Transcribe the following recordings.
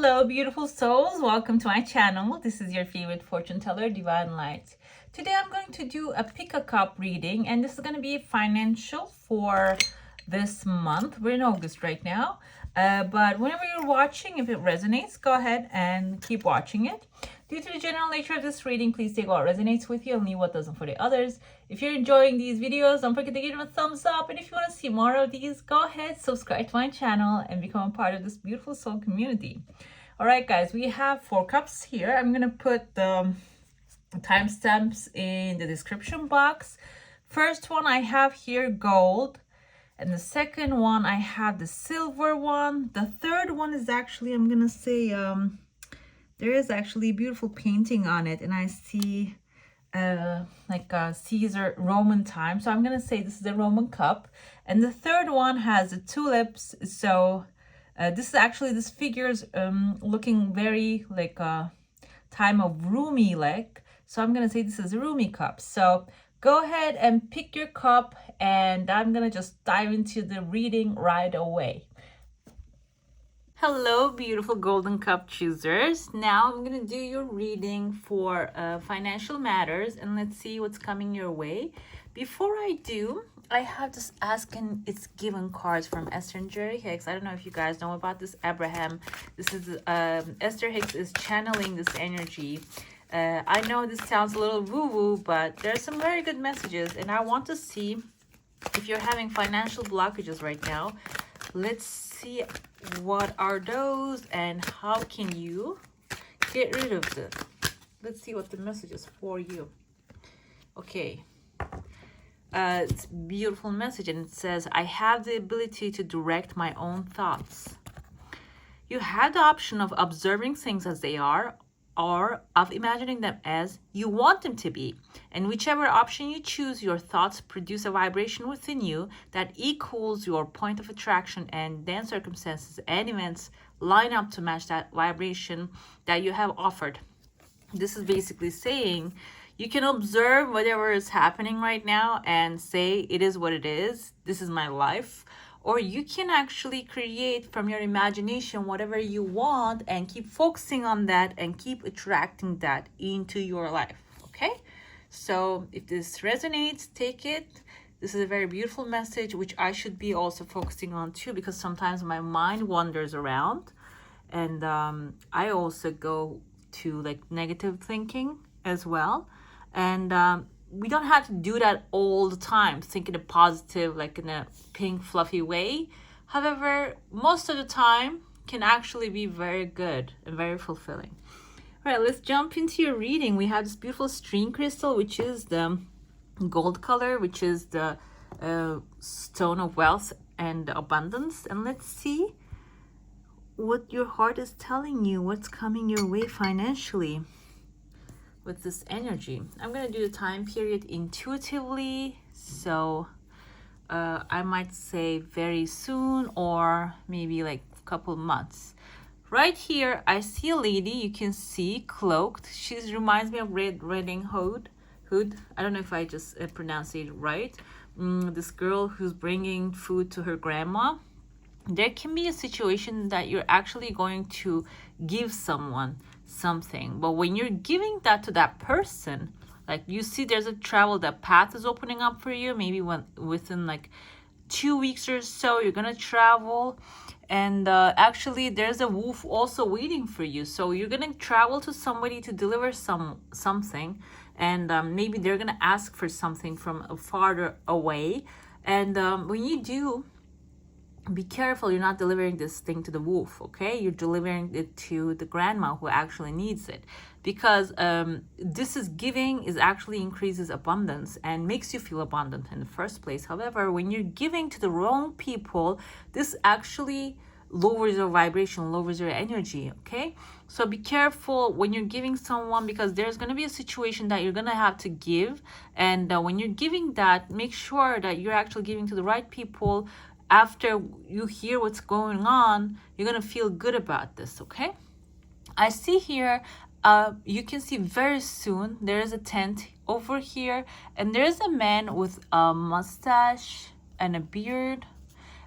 Hello, beautiful souls. Welcome to my channel. This is your favorite fortune teller, Divine Light. Today I'm going to do a pick a cup reading, and this is going to be financial for this month. We're in August right now. But whenever you're watching, if it resonates, go ahead and keep watching it. Due to the general nature of this reading, please take what resonates with you and leave what doesn't for the others. If you're enjoying these videos, don't forget to give them a thumbs up. And if you want to see more of these, go ahead, subscribe to my channel and become a part of this beautiful soul community. All right, guys, we have 4 cups here. I'm going to put the timestamps in the description box. First one I have here, gold. And the second one, I have the silver one. The third one is actually, I'm going to say, there is actually a beautiful painting on it. And I see like Caesar Roman time. So I'm going to say this is a Roman cup. And the third one has the tulips. So this is actually, this figure's looking very like a time of Rumi like. So I'm going to say this is a Rumi cup. So go ahead and pick your cup, and I'm going to just dive into the reading right away. Hello, beautiful golden cup choosers. Now I'm going to do your reading for financial matters, and let's see what's coming your way. Before I do, I have this Ask and It's Given cards from Esther and Jerry Hicks. I don't know if you guys know about this Abraham. This is Esther Hicks is channeling this energy. I know this sounds a little woo-woo, but there's some very good messages, and I want to see if you're having financial blockages right now. Let's see what are those and how can you get rid of them. Let's see what the message is for you. Okay. It's a beautiful message, and it says, I have the ability to direct my own thoughts. You have the option of observing things as they are, or of imagining them as you want them to be. And whichever option you choose, your thoughts produce a vibration within you that equals your point of attraction, and then circumstances and events line up to match that vibration that you have offered. This is basically saying you can observe whatever is happening right now and say it is what it is. This is my life. Or you can actually create from your imagination whatever you want and keep focusing on that and keep attracting that into your life. Okay? So if this resonates, take it. This is a very beautiful message, which I should be also focusing on too, because sometimes my mind wanders around, and I also go to like negative thinking as well. And we don't have to do that all the time, thinking a positive, like in a pink, fluffy way. However, most of the time can actually be very good and very fulfilling. All right, let's jump into your reading. We have this beautiful stream crystal, which is the gold color, which is the stone of wealth and abundance. And let's see what your heart is telling you, what's coming your way financially with this energy. I'm going to do the time period intuitively, so I might say very soon or maybe like a couple months. Right here I see a lady, you can see cloaked. She reminds me of Red Riding Hood. I don't know if I just pronounced it right. This girl who's bringing food to her grandma. There can be a situation that you're actually going to give someone something, but when you're giving that to that person, like you see there's a travel, that path is opening up for you. Maybe within like 2 weeks or so you're gonna travel, and actually there's a wolf also waiting for you. So you're gonna travel to somebody to deliver something, and maybe they're gonna ask for something from farther away, and when you do, be careful you're not delivering this thing to the wolf, okay? You're delivering it to the grandma who actually needs it, because this is giving is actually increases abundance and makes you feel abundant in the first place. However, when you're giving to the wrong people, this actually lowers your vibration, lowers your energy, okay? So be careful when you're giving someone, because there's going to be a situation that you're going to have to give, and when you're giving that, make sure that you're actually giving to the right people. After you hear what's going on, you're going to feel good about this, okay? I see here, you can see very soon, there is a tent over here, and there's a man with a mustache and a beard,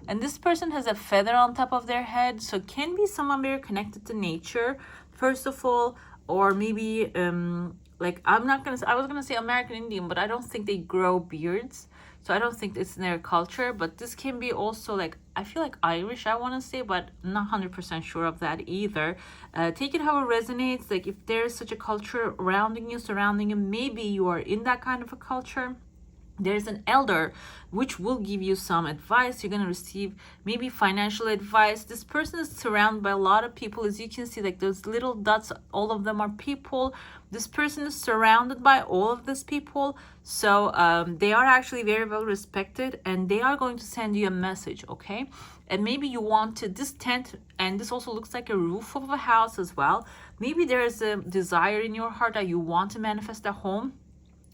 And this person has a feather on top of their head, so it can be someone very connected to nature, first of all, or maybe like I was gonna say American Indian, but I don't think they grow beards, so I don't think it's in their culture. But this can be also like, I feel like Irish, I want to say, but I'm not 100% sure of that either. Take it how it resonates. Like if there's such a culture surrounding you, maybe you are in that kind of a culture. There's an elder which will give you some advice. You're going to receive maybe financial advice. This person is surrounded by a lot of people. As you can see, like those little dots, all of them are people. This person is surrounded by all of these people. So they are actually very well respected, and they are going to send you a message, okay? And maybe you want to, this tent, and this also looks like a roof of a house as well. Maybe there's a desire in your heart that you want to manifest a home.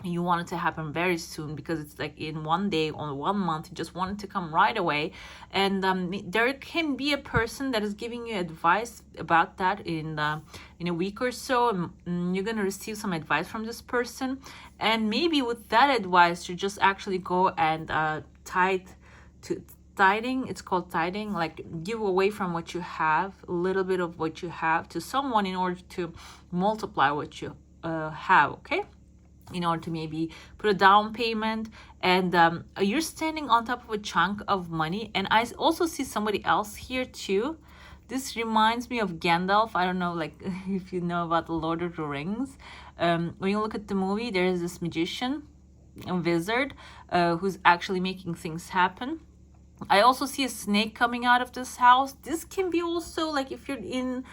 You want it to happen very soon, because it's like in one day or 1 month, you just want it to come right away. And there can be a person that is giving you advice about that in a week or so. You're going to receive some advice from this person, and maybe with that advice you just actually go and tithing, it's called tithing, like give away from what you have, a little bit of what you have, to someone in order to multiply what you have, okay? In order to maybe put a down payment. And you're standing on top of a chunk of money. And I also see somebody else here too. This reminds me of Gandalf. I don't know, like if you know about the Lord of the Rings. When you look at the movie, there is this magician, a wizard, who's actually making things happen. I also see a snake coming out of this house. This can be also like if you're in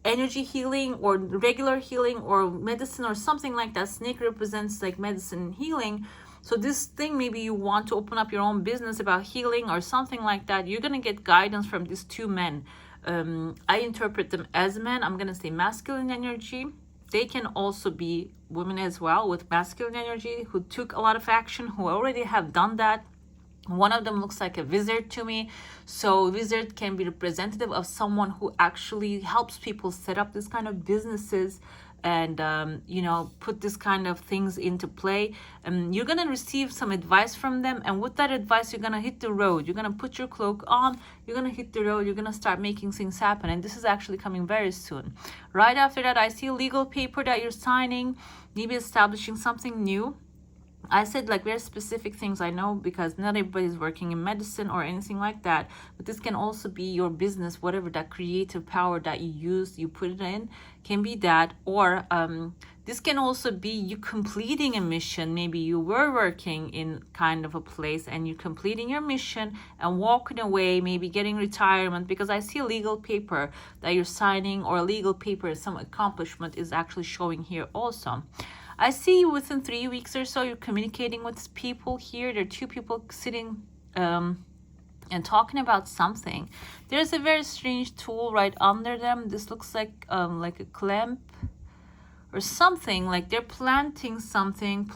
energy healing or regular healing or medicine or something like that. Snake represents like medicine and healing. So this thing, maybe you want to open up your own business about healing or something like that. You're going to get guidance from these two men. I interpret them as men. I'm going to say masculine energy. They can also be women as well with masculine energy, who took a lot of action, who already have done that. One of them looks like a wizard to me. So wizard can be representative of someone who actually helps people set up this kind of businesses and put this kind of things into play. You're gonna receive some advice from them, and with that advice you're gonna hit the road. You're gonna put your cloak on, you're gonna hit the road, you're gonna start making things happen. And this is actually coming very soon. Right after that, I see a legal paper that you're signing, maybe establishing something new. I said like very specific things, I know, because not everybody's working in medicine or anything like that, but this can also be your business, whatever that creative power that you use, you put it in, can be that. Or this can also be you completing a mission. Maybe you were working in kind of a place and you're completing your mission and walking away, maybe getting retirement, because I see a legal paper that you're signing, or a legal paper, some accomplishment is actually showing here also. I see you within 3 weeks or so, you're communicating with people here. There are two people sitting and talking about something. There's a very strange tool right under them. This looks like a clamp or something, like they're planning something.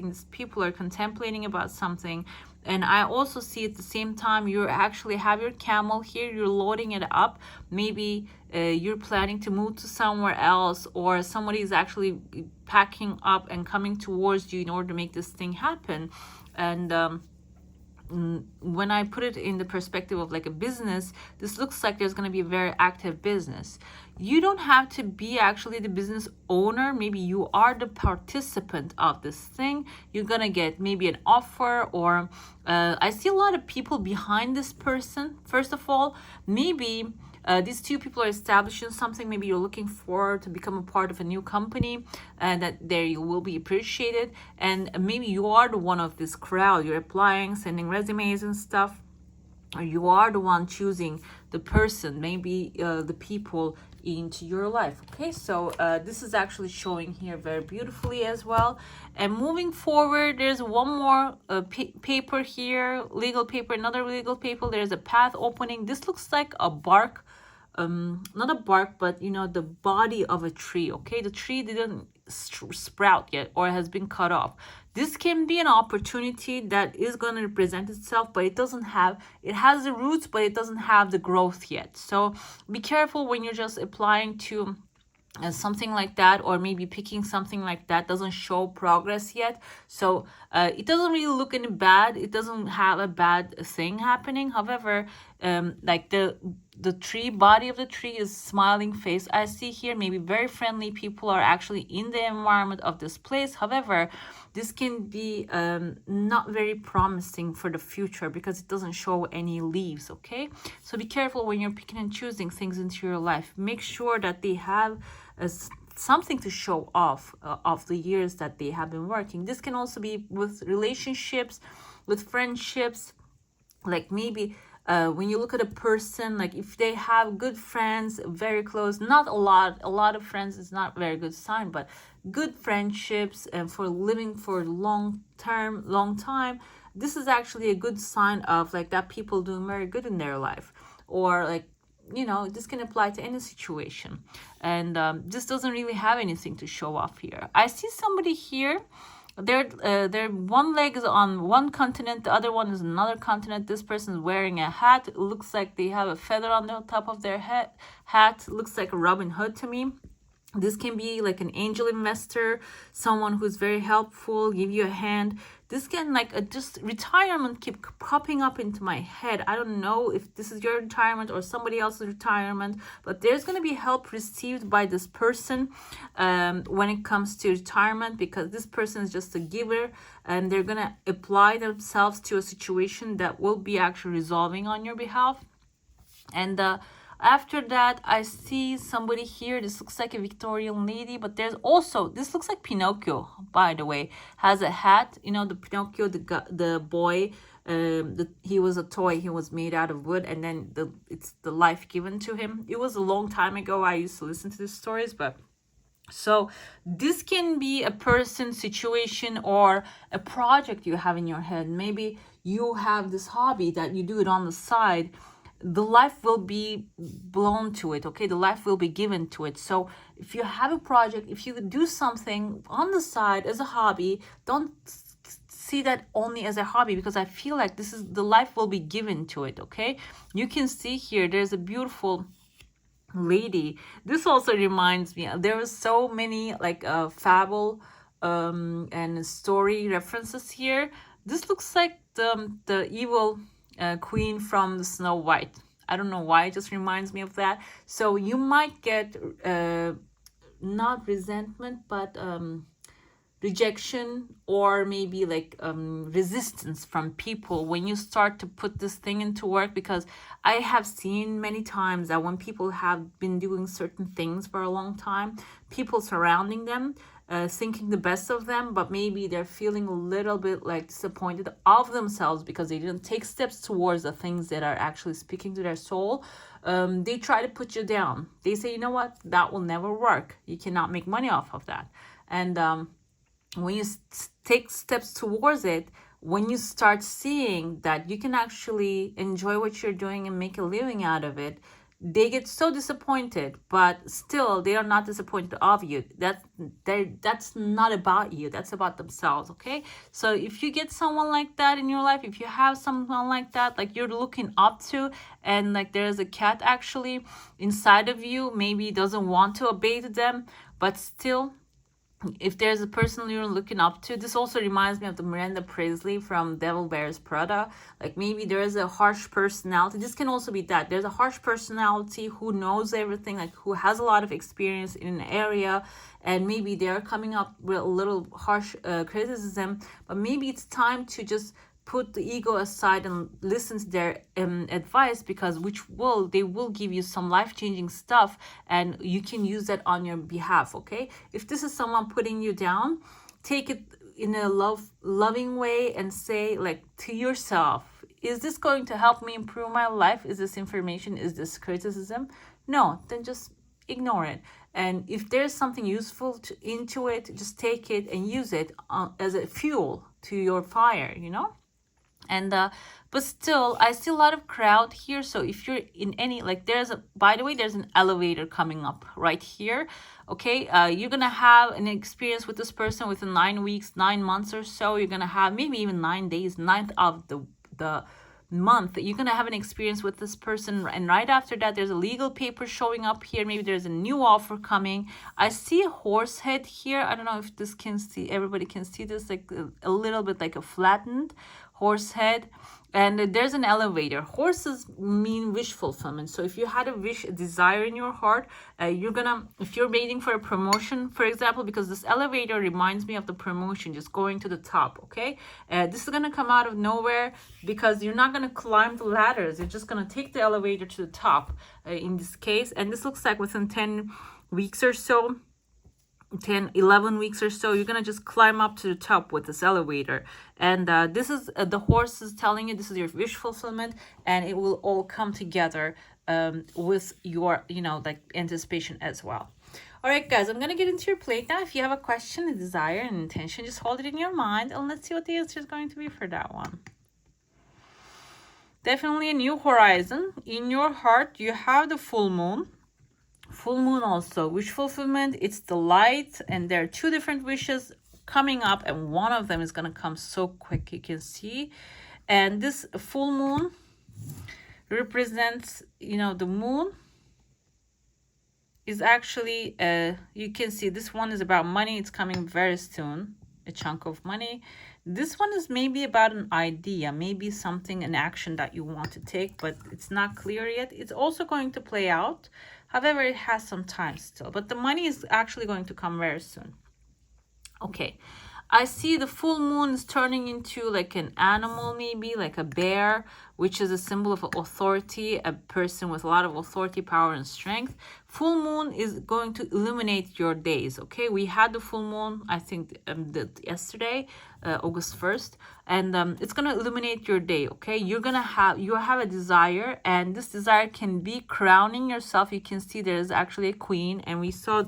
These people are contemplating about something. And I also see at the same time you actually have your camel here, you're loading it up. Maybe you're planning to move to somewhere else, or somebody is actually packing up and coming towards you in order to make this thing happen. And when I put it in the perspective of like a business, this looks like there's going to be a very active business. You don't have to be actually the business owner. Maybe you are the participant of this thing. You're going to get maybe an offer, or I see a lot of people behind this person. First of all, maybe these two people are establishing something. Maybe you're looking forward to become a part of a new company, and that there you will be appreciated. And maybe you are the one of this crowd. You're applying, sending resumes and stuff. Or you are the one choosing the person, maybe the people into your life. Okay, so this is actually showing here very beautifully as well. And moving forward, there's one more paper here, legal paper, another legal paper. There's a path opening. This looks like a bark, not a bark, but the body of a tree. Okay, the tree didn't sprout yet, or has been cut off. This can be an opportunity that is going to present itself, but it has the roots, but it doesn't have the growth yet. So be careful when you're just applying to something like that, or maybe picking something like that doesn't show progress yet. So it doesn't really look any bad, it doesn't have a bad thing happening. However, like the tree body of the tree is smiling face I see here. Maybe very friendly people are actually in the environment of this place. However, this can be not very promising for the future because it doesn't show any leaves. Okay, so be careful when you're picking and choosing things into your life. Make sure that they have something to show off of the years that they have been working. This can also be with relationships, with friendships. Like maybe when you look at a person, like if they have good friends, very close, not a lot of friends is not a very good sign, but good friendships and for living for long time, this is actually a good sign of like that people doing very good in their life. Or like, you know, this can apply to any situation. And this doesn't really have anything to show off here. I see somebody here, their one leg is on one continent, the other one is another continent. This person is wearing a hat. It looks like they have a feather on the top of their hat. It looks like a Robin Hood to me. This can be like an angel investor, someone who's very helpful, give you a hand. This can like just retirement keep popping up into my head. I don't know if this is your retirement or somebody else's retirement, but there's going to be help received by this person when it comes to retirement, because this person is just a giver and they're going to apply themselves to a situation that will be actually resolving on your behalf. And after that, I see somebody here. This looks like a Victorian lady, but there's also, this looks like Pinocchio, by the way. Has a hat, you know, the Pinocchio, the boy, he was a toy. He was made out of wood, and then it's the life given to him. It was a long time ago. I used to listen to these stories, but so this can be a person, situation, or a project you have in your head. Maybe you have this hobby that you do it on the side. The life will be blown to it. Okay, the life will be given to it. So if you have a project, if you do something on the side as a hobby, don't see that only as a hobby, because I feel like this is, the life will be given to it. Okay, you can see here there's a beautiful lady. This also reminds me, there was so many like fable and story references here. This looks like the evil queen from the Snow White. I don't know why, it just reminds me of that. So you might get not resentment, but rejection, or maybe like resistance from people when you start to put this thing into work. Because I have seen many times that when people have been doing certain things for a long time, people surrounding them thinking the best of them, but maybe they're feeling a little bit like disappointed of themselves because they didn't take steps towards the things that are actually speaking to their soul. They try to put you down. They say, you know what, that will never work. You cannot make money off of that. And when you take steps towards it, when you start seeing that you can actually enjoy what you're doing and make a living out of it, they get so disappointed, but still they are not disappointed of you. That's not about you, that's about themselves. Okay, so if you get someone like that in your life, if you have someone like that, like you're looking up to, and like there's a cat actually inside of you, maybe doesn't want to obey to them, but still, if there's a person you're looking up to, this also reminds me of the Miranda Priestly from Devil Wears Prada. Like maybe there is a harsh personality. This can also be that there's a harsh personality who knows everything, like who has a lot of experience in an area, and maybe they're coming up with a little harsh criticism, but maybe it's time to just put the ego aside and listen to their advice, because they will give you some life-changing stuff, and you can use that on your behalf. Okay, if this is someone putting you down, take it in a loving way and say like to yourself, is this going to help me improve my life? Is this information, is this criticism? No, then just ignore it. And if there's something useful into it, just take it and use it as a fuel to your fire, you know. And but still I see a lot of crowd here. So if you're in any, like by the way, there's an elevator coming up right here. Okay, you're gonna have an experience with this person within 9 weeks, 9 months or so. You're gonna have maybe even 9 days, ninth of the month, you're going to have an experience with this person, and right after that there's a legal paper showing up here. Maybe there's a new offer coming. I see a horse head here. I don't know if this can see, everybody can see this, like a little bit like a flattened horse head. And there's an elevator. Horses mean wish fulfillment. So if you had a wish, a desire in your heart, you're gonna, if you're waiting for a promotion, for example, because this elevator reminds me of the promotion, just going to the top, okay? This is gonna come out of nowhere because you're not gonna climb the ladders. You're just gonna take the elevator to the top in this case. And this looks like within 10 weeks or so, 10 11 weeks or so, you're gonna just climb up to the top with this elevator. And this is the horse is telling you this is your wish fulfillment, and it will all come together with your, you know, like anticipation as well. All right, guys, I'm gonna get into your plate now. If you have a question, a desire, an intention, just hold it in your mind, and let's see what the answer is going to be for that one. Definitely a new horizon in your heart. You have the full moon. Full moon also wish fulfillment. It's the light, and there are two different wishes coming up, and one of them is going to come so quick, you can see. And this full moon represents, you know, the moon is actually you can see this one is about money. It's coming very soon, a chunk of money. This one is maybe about an idea, maybe something, an action that you want to take, but it's not clear yet. It's also going to play out. However, it has some time still, but the money is actually going to come very soon. Okay, I see the full moon is turning into like an animal, maybe like a bear, which is a symbol of authority, a person with a lot of authority, power, and strength. Full moon is going to illuminate your days, okay? We had the full moon, I think, yesterday, August 1st, and it's going to illuminate your day, okay? You have a desire, and this desire can be crowning yourself. You can see there is actually a queen, and we saw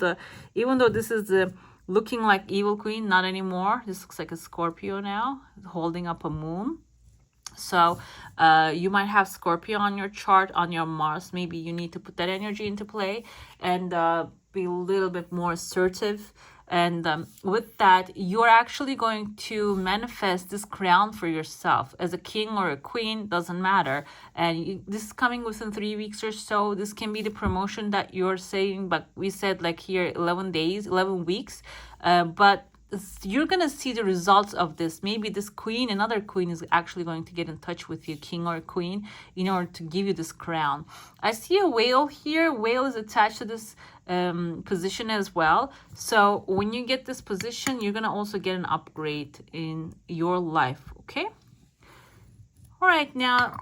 even though this is the looking like evil queen, not anymore. This looks like a Scorpio now, holding up a moon. So you might have Scorpio on your chart, on your Mars. Maybe you need to put that energy into play and be a little bit more assertive. And with that, you're actually going to manifest this crown for yourself as a king or a queen, doesn't matter. And this is coming within 3 weeks or so. This can be the promotion that you're saying, but we said like here 11 days, 11 weeks. But you're going to see the results of this. Maybe this queen, another queen, is actually going to get in touch with you, king or queen, in order to give you this crown. I see a whale here. Whale is attached to this position as well. So when you get this position, you're going to also get an upgrade in your life. Okay. All right. Now,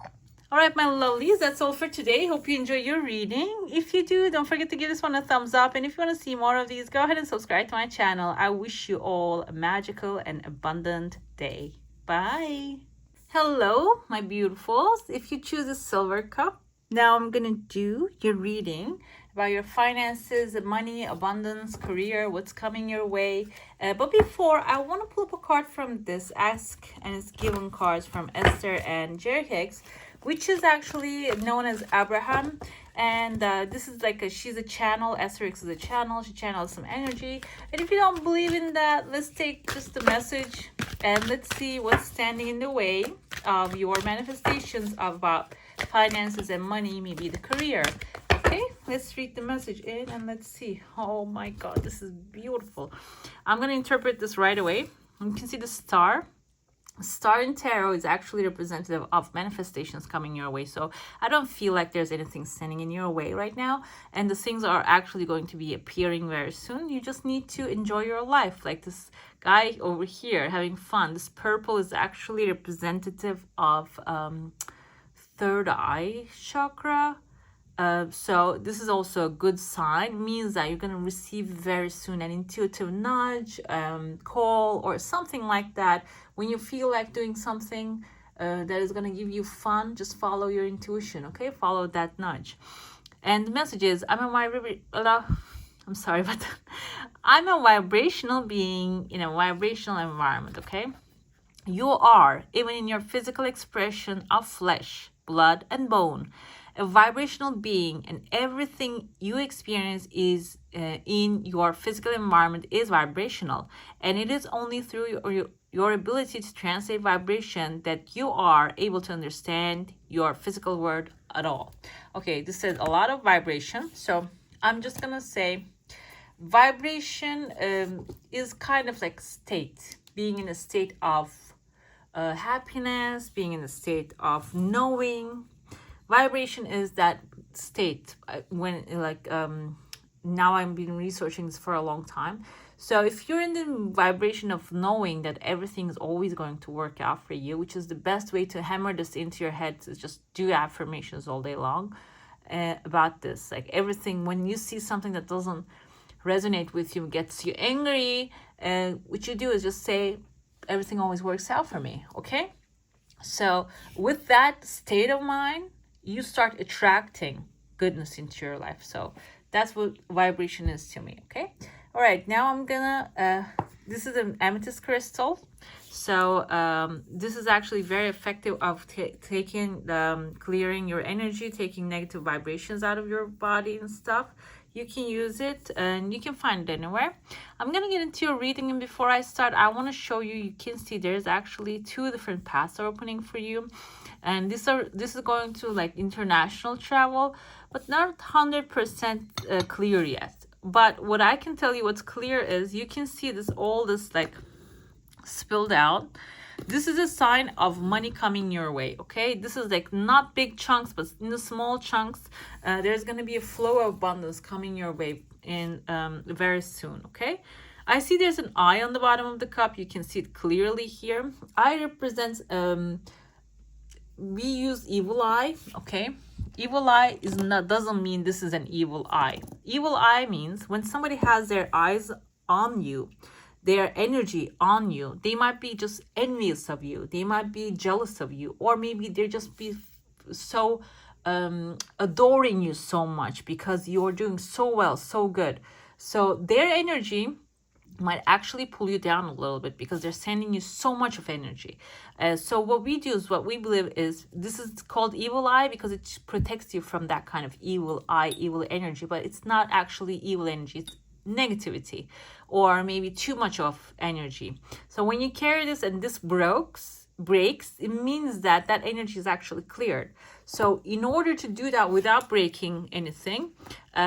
all right, my lovelies, that's all for today. Hope you enjoy your reading. If you do, don't forget to give this one a thumbs up. And if you want to see more of these, go ahead and subscribe to my channel. I wish you all a magical and abundant day. Bye. Hello, my beautifuls. If you choose a silver cup, now I'm going to do your reading about your finances, money, abundance, career, what's coming your way. But before, I want to pull up a card from this Ask and It's Given cards from Esther and Jerry Hicks, which is actually known as Abraham. And this is like she's a channel. Esther Hicks is a channel. She channels some energy. And if you don't believe in that, let's take just the message and let's see what's standing in the way of your manifestations about finances and money, maybe the career. Okay, let's read the message in and let's see. Oh my God, this is beautiful. I'm going to interpret this right away. You can see the star. Star in tarot is actually representative of manifestations coming your way. So I don't feel like there's anything standing in your way right now. And the things are actually going to be appearing very soon. You just need to enjoy your life. Like this guy over here having fun. This purple is actually representative of third eye chakra. So this is also a good sign, means that you're going to receive very soon an intuitive nudge, call, or something like that. When you feel like doing something that is going to give you fun, just follow your intuition, okay? Follow that nudge. And the message is, I'm sorry, but I'm a vibrational being in a vibrational environment, okay? You are, even in your physical expression of flesh, blood, and bone, a vibrational being, and everything you experience is in your physical environment is vibrational, and it is only through your ability to translate vibration that you are able to understand your physical world at all. Okay, this is a lot of vibration, so I'm just gonna say vibration is kind of like state, being in a state of happiness, being in a state of knowing. Vibration is that state. When like now I've been researching this for a long time. So if you're in the vibration of knowing that everything is always going to work out for you, which is the best way to hammer this into your head, is just do affirmations all day long about this. Like everything, when you see something that doesn't resonate with you, gets you angry, and what you do is just say, everything always works out for me. Okay, so with that state of mind, you start attracting goodness into your life. So that's what vibration is to me. Okay, all right, now I'm gonna this is an amethyst crystal. So this is actually very effective of taking clearing your energy, taking negative vibrations out of your body and stuff. You can use it and you can find it anywhere. I'm gonna get into your reading, and before I start, I want to show you, you can see there's actually 2 different paths are opening for you, and this is going to like international travel, but not 100% clear yet. But what I can tell you what's clear is you can see this, all this like spilled out. This is a sign of money coming your way. Okay, this is like not big chunks, but in the small chunks, there's going to be a flow of abundance coming your way in very soon. Okay, I see there's an eye on the bottom of the cup. You can see it clearly here. Eye represents we use evil eye. Okay, evil eye is not, doesn't mean this is an evil eye. Evil eye means when somebody has their eyes on you, their energy on you, they might be just envious of you, they might be jealous of you, or maybe they're just be so adoring you so much because you're doing so well, so good. So their energy might actually pull you down a little bit because they're sending you so much of energy. So what we do is, what we believe is, this is called evil eye because it protects you from that kind of evil eye, evil energy, but it's not actually evil energy, it's negativity or maybe too much of energy. So when you carry this and this breaks, it means that that energy is actually cleared. So in order to do that without breaking anything,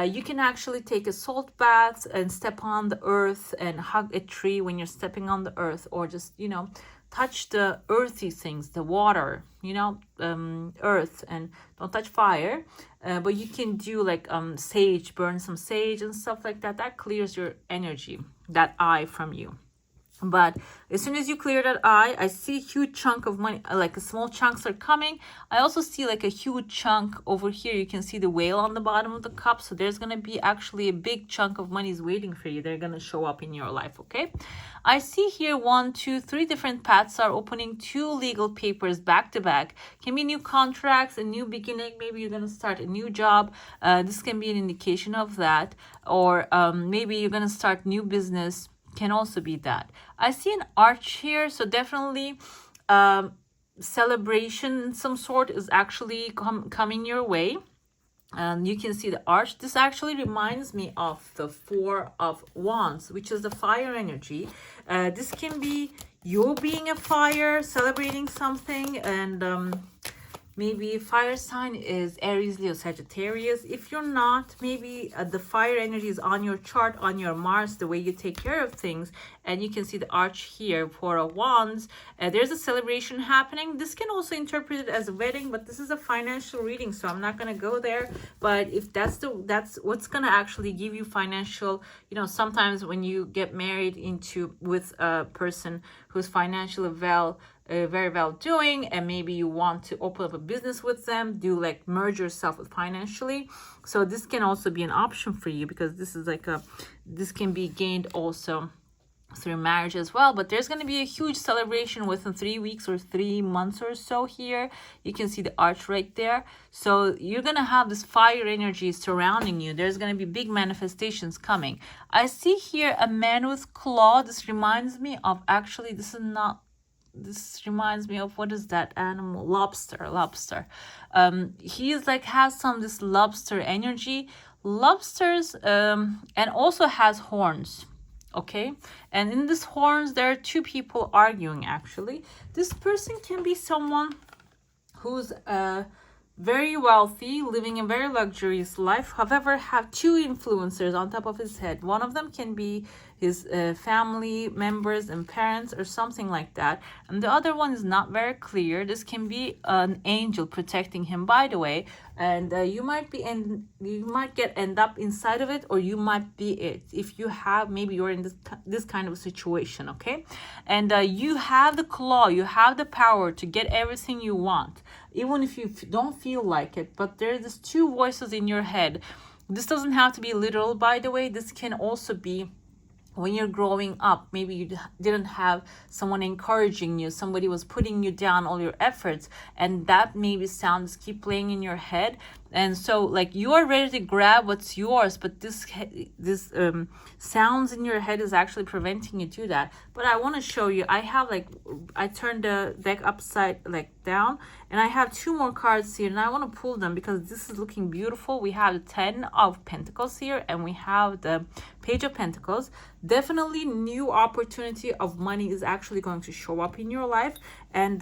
you can actually take a salt bath and step on the earth and hug a tree when you're stepping on the earth, or just, you know, touch the earthy things, the water, you know, earth, and don't touch fire. But you can do like sage, burn some sage and stuff like that. That clears your energy, that eye from you. But as soon as you clear that eye, I see a huge chunk of money, like small chunks are coming. I also see like a huge chunk over here. You can see the whale on the bottom of the cup. So there's going to be actually a big chunk of money is waiting for you. They're going to show up in your life, okay? I see here 1, 2, 3 different paths are opening, 2 legal papers back to back. Can be new contracts, a new beginning. Maybe you're going to start a new job. This can be an indication of that. Or maybe you're going to start new business. Can also be that. I see an arch here, so definitely celebration some sort is actually coming your way. You can see the arch. This actually reminds me of the 4 of Wands, which is the fire energy. This can be you being a fire, celebrating something, and maybe fire sign is Aries, Leo, Sagittarius. If you're not, maybe the fire energy is on your chart, on your Mars, the way you take care of things. And you can see the arch here, 4 of Wands. There's a celebration happening. This can also interpret it as a wedding, but this is a financial reading, so I'm not going to go there. But if that's what's going to actually give you financial, you know, sometimes when you get married with a person who's financially very well doing, and maybe you want to open up a business with them, like merge yourself with financially. So this can also be an option for you, because this is like this can be gained also through marriage as well. But there's going to be a huge celebration within 3 weeks or 3 months or so here. You can see the arch right there. So you're going to have this fire energy surrounding you. There's going to be big manifestations coming. I see here a man with claw. This reminds me of, actually, this is not this reminds me of, what is that animal? Lobster. He's like has some this lobster energy. Lobsters and also has horns. Okay, and in this horns there are two people arguing. Actually, this person can be someone who's very wealthy, living a very luxurious life, however have two influencers on top of his head. One of them can be his family members and parents or something like that, and the other one is not very clear. This can be an angel protecting him, by the way, and you might end up inside of it, or you might be it if you have, maybe you're in this kind of a situation. Okay, and you have the claw, you have the power to get everything you want, even if you don't feel like it. But there's these two voices in your head. This doesn't have to be literal, by the way. This can also be when you're growing up. Maybe you didn't have someone encouraging you, somebody was putting you down, all your efforts, and that maybe sounds keep playing in your head. And so like you are ready to grab what's yours, but this sounds in your head is actually preventing you to do that. But I want to show you, I turned the deck upside down, and I have two more cards here, and I want to pull them because this is looking beautiful. We have the 10 of Pentacles here, and we have the Page of Pentacles. Definitely new opportunity of money is actually going to show up in your life, and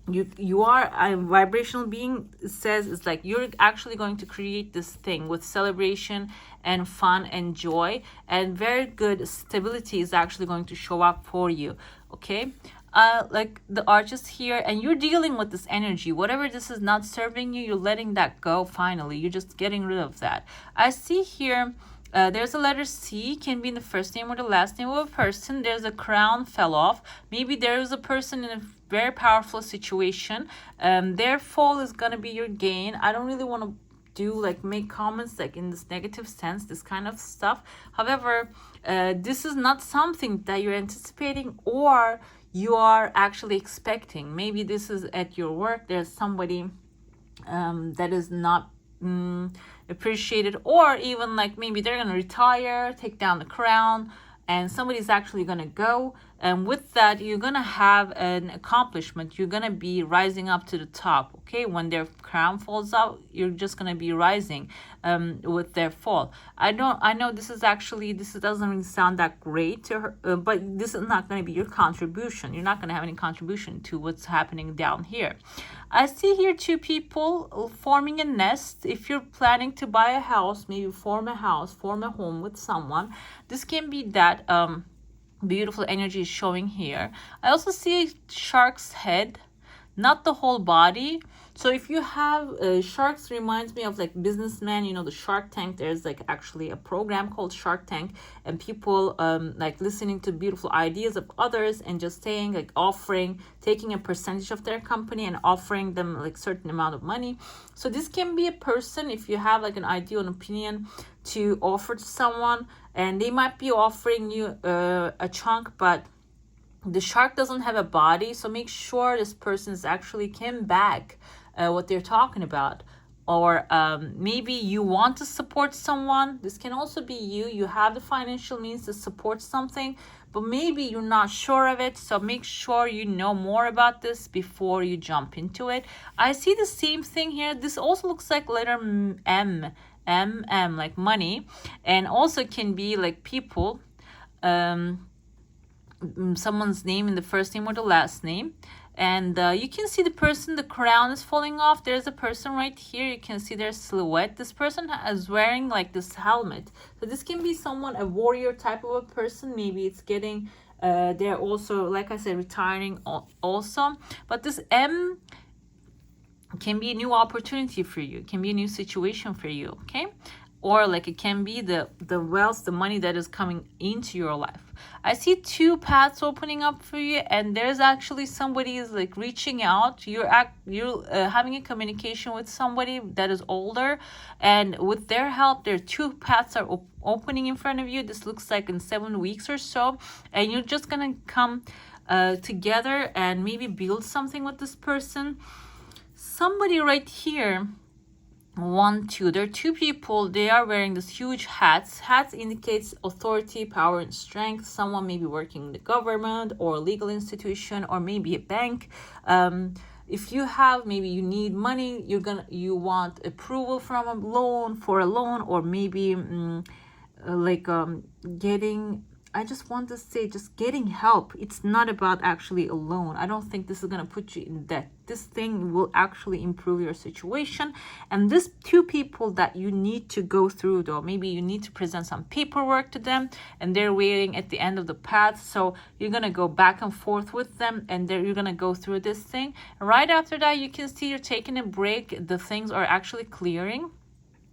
you are a vibrational being. It says it's like you're actually going to create this thing with celebration and fun and joy, and very good stability is actually going to show up for you. Okay, like the arches here, and you're dealing with this energy. Whatever this is not serving you, you're letting that go. Finally, you're just getting rid of that. I see here there's a letter C, can be in the first name or the last name of a person. There's a crown fell off. Maybe there is a person in a very powerful situation. Their fall is gonna be your gain. I don't really want to do make comments in this negative sense, this kind of stuff. However, this is not something that you're anticipating or you are actually expecting. Maybe this is at your work. There's somebody that is not appreciated, or even maybe they're gonna retire, take down the crown, and somebody's actually gonna go, and with that you're gonna have an accomplishment. You're gonna be rising up to the top. Okay, when their crown falls out, you're just gonna be rising with their fall. I know this doesn't really sound that great to her, but this is not gonna be your contribution. You're not gonna have any contribution to what's happening down here. I see here two people forming a nest. If you're planning to buy a house, maybe form a home with someone, this can be that beautiful energy is showing here. I also see a shark's head, not the whole body. So if you have sharks, reminds me of businessmen, the Shark Tank. There's actually a program called Shark Tank, and people listening to beautiful ideas of others and just saying offering, taking a percentage of their company and offering them certain amount of money. So this can be a person, if you have an idea, an opinion to offer to someone, and they might be offering you a chunk, but the shark doesn't have a body, so make sure this person is actually can back what they're talking about. Or maybe you want to support someone. This can also be you have the financial means to support something, but maybe you're not sure of it. So make sure you know more about this before you jump into it. I see the same thing here. This also looks like letter M, like money, and also can be people, someone's name in the first name or the last name. And you can see the person, the crown is falling off. There's a person right here. You can see their silhouette. This person is wearing this helmet. So this can be someone, a warrior type of a person. Maybe it's getting, they're also, like I said, retiring also. But this M can be a new opportunity for you. It can be a new situation for you, okay? Or it can be the wealth, the money that is coming into your life. I see two paths opening up for you, and there's actually somebody is reaching out. You're having a communication with somebody that is older, and with their help, there are two paths are opening in front of you. This looks like in 7 weeks or so, and you're just gonna come together and maybe build something with this person. Somebody right here 1, 2. There are two people. They are wearing this huge hats. Hats indicates authority, power, and strength. Someone may be working in the government or a legal institution or maybe a bank. If you have, maybe you need money, you want approval from a loan, or maybe getting, I just want to say, just getting help. It's not about actually a loan. I don't think this is going to put you in debt. This thing will actually improve your situation. And this two people that you need to go through, though, maybe you need to present some paperwork to them and they're waiting at the end of the path. So you're going to go back and forth with them and you're going to go through this thing. And right after that, you can see you're taking a break. The things are actually clearing.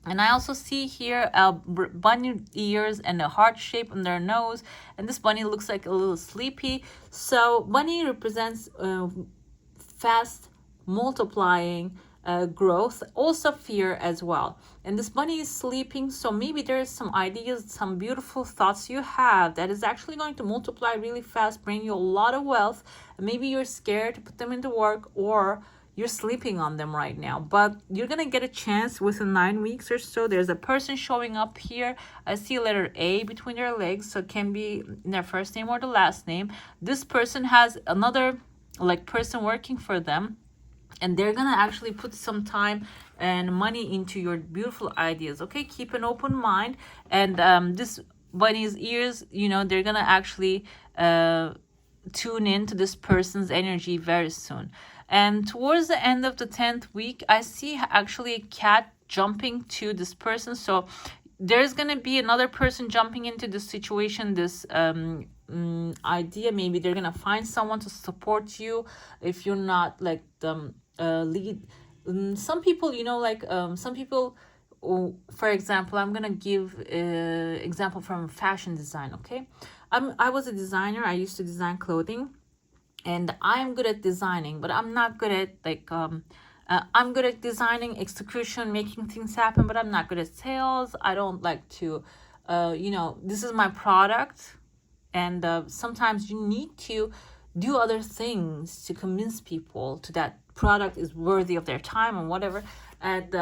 And I also see here bunny ears and a heart shape on their nose. And this bunny looks like a little sleepy. So bunny represents fast multiplying growth, also fear as well. And this bunny is sleeping. So maybe there's some ideas, some beautiful thoughts you have that is actually going to multiply really fast, bring you a lot of wealth. And maybe you're scared to put them into work, or you're sleeping on them right now, but you're gonna get a chance within 9 weeks or so. There's a person showing up here. I see letter A between their legs, so it can be their first name or the last name. This person has another person working for them, and they're gonna actually put some time and money into your beautiful ideas. Okay, keep an open mind. And this bunny's ears, they're gonna actually tune into this person's energy very soon. And towards the end of the 10th week, I see actually a cat jumping to this person. So there's going to be another person jumping into this situation, this idea. Maybe they're going to find someone to support you if you're not like the lead. Some people, some people, for example, I'm going to give an example from fashion design, okay? I was a designer. I used to design clothing. And I'm good at designing, but I'm not good at I'm good at designing, execution, making things happen, but I'm not good at sales. I don't like to, this is my product. And sometimes you need to do other things to convince people to that product is worthy of their time and whatever. And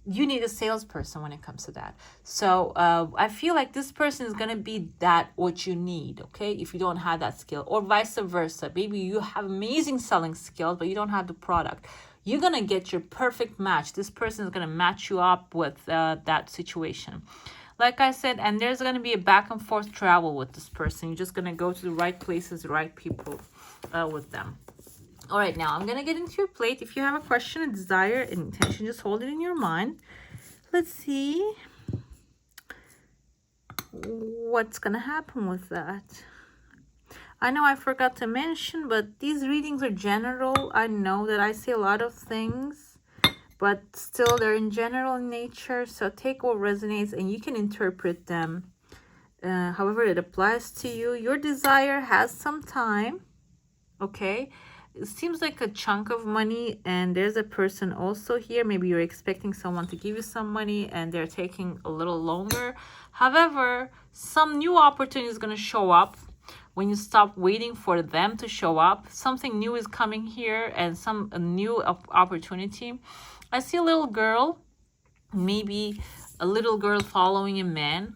you need a salesperson when it comes to that. So I feel like this person is going to be that what you need, okay, if you don't have that skill, or vice versa. Maybe you have amazing selling skills, but you don't have the product. You're going to get your perfect match. This person is going to match you up with that situation. Like I said, and there's going to be a back and forth travel with this person. You're just going to go to the right places, the right people with them. All right, now I'm going to get into your plate. If you have a question, a desire, an intention, just hold it in your mind. Let's see what's going to happen with that. I know I forgot to mention, but these readings are general. I know that I say a lot of things, but still they're in general nature. So take what resonates and you can interpret them however it applies to you. Your desire has some time, okay? It seems like a chunk of money, and there's a person also here. Maybe you're expecting someone to give you some money and they're taking a little longer. However, some new opportunity is going to show up when you stop waiting for them to show up. Something new is coming here, and a new opportunity. I see a little girl, maybe a little girl following a man.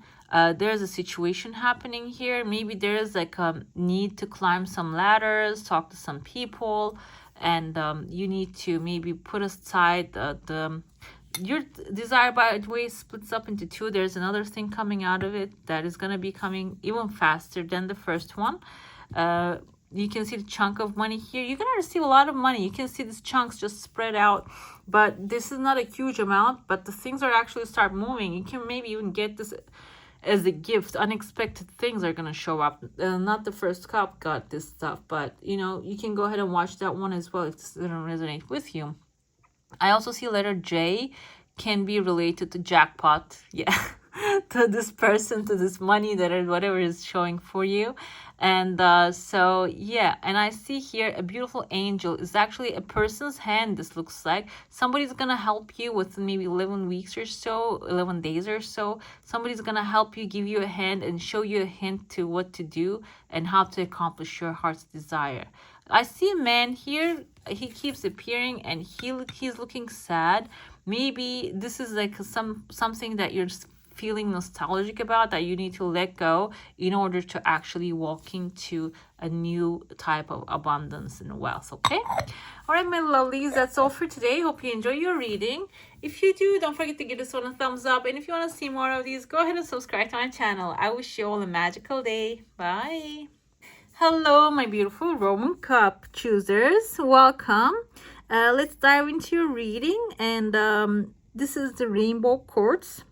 There's a situation happening here. Maybe there's like a need to climb some ladders, talk to some people, and you need to maybe put aside your desire, by the way, splits up into two. There's another thing coming out of it that is going to be coming even faster than the first one. You can see the chunk of money here. You're going to receive a lot of money. You can see these chunks just spread out, but this is not a huge amount, but the things are actually start moving. You can maybe even get this as a gift. Unexpected things are going to show up. Not the first cup got this stuff, but you can go ahead and watch that one as well if this doesn't resonate with you. I also see letter J can be related to jackpot. Yeah. To this person, to this money that or whatever is showing for you. And so yeah, and I see here a beautiful angel. It's actually a person's hand. This looks like somebody's gonna help you with maybe 11 weeks or so, 11 days or so. Somebody's gonna help you, give you a hand and show you a hint to what to do and how to accomplish your heart's desire. I see a man here. He keeps appearing and he's looking sad. maybe this is like something that you're feeling nostalgic about, that you need to let go in order to actually walk into a new type of abundance and wealth. Okay, all right, my lovelies, that's all for today. Hope you enjoy your reading. If you do, don't forget to give this one a thumbs up, and if you want to see more of these, go ahead and subscribe to my channel. I wish you all a magical day. Bye. Hello, my beautiful Rumi Cup choosers. Welcome. Let's dive into your reading, and this is the rainbow quartz.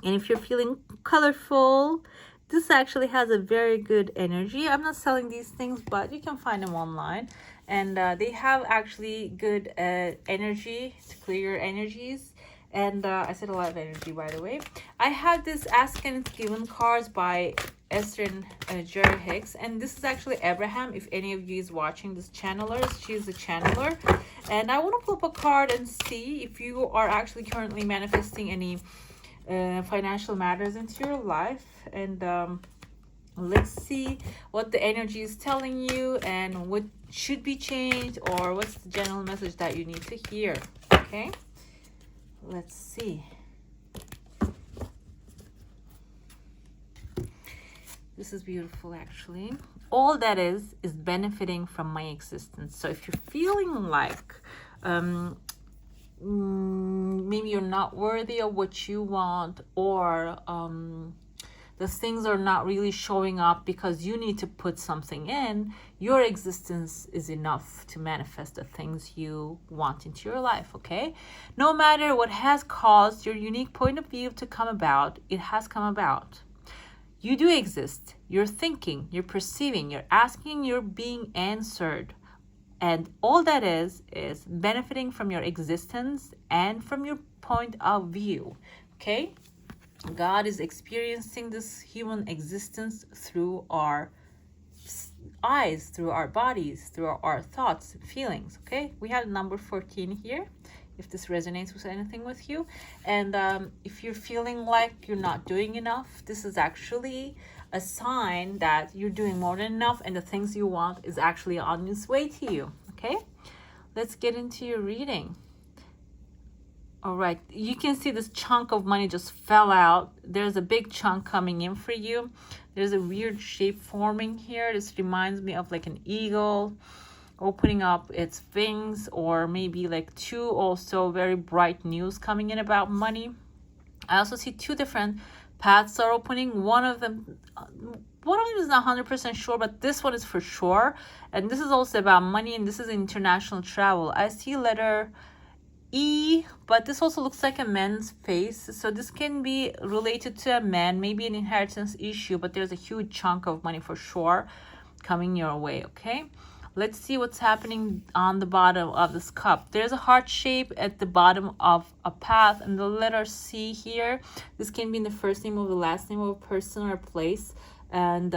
And if you're feeling colorful, this actually has a very good energy. I'm not selling these things, but you can find them online, and they have actually good energy to clear your energies. And I said a lot of energy, by the way. I have this Ask and It's Given cards by Esther and Jerry Hicks, and this is actually Abraham. If any of you is watching this channeler, she's a channeler, and I want to pull up a card and see if you are actually currently manifesting any financial matters into your life. And let's see what the energy is telling you and what should be changed, or what's the general message that you need to hear. Okay, let's see. This is beautiful, actually. All that is benefiting from my existence. So if you're feeling like maybe you're not worthy of what you want, or the things are not really showing up because you need to put something in, your existence is enough to manifest the things you want into your life. Okay, no matter what has caused your unique point of view to come about, it has come about. You do exist. You're thinking, you're perceiving, you're asking, you're being answered. And all that is benefiting from your existence and from your point of view. Okay? God is experiencing this human existence through our eyes, through our bodies, through our thoughts and feelings. Okay? We have number 14 here, if this resonates with anything with you. And if you're feeling like you're not doing enough, this is actually a sign that you're doing more than enough, and the things you want is actually on its way to you. Okay, let's get into your reading. All right, you can see this chunk of money just fell out. There's a big chunk coming in for you. There's a weird shape forming here. This reminds me of like an eagle opening up its wings, or maybe like two also very bright news coming in about money. I also see two different paths are opening. One of them is not 100% sure, but this one is for sure. And this is also about money, and this is international travel. I see letter E, but this also looks like a man's face. So this can be related to a man, maybe an inheritance issue, but there's a huge chunk of money for sure coming your way. Okay, let's see what's happening on the bottom of this cup. There's a heart shape at the bottom of a path, and the letter C here. This can be in the first name or the last name of a person or a place. And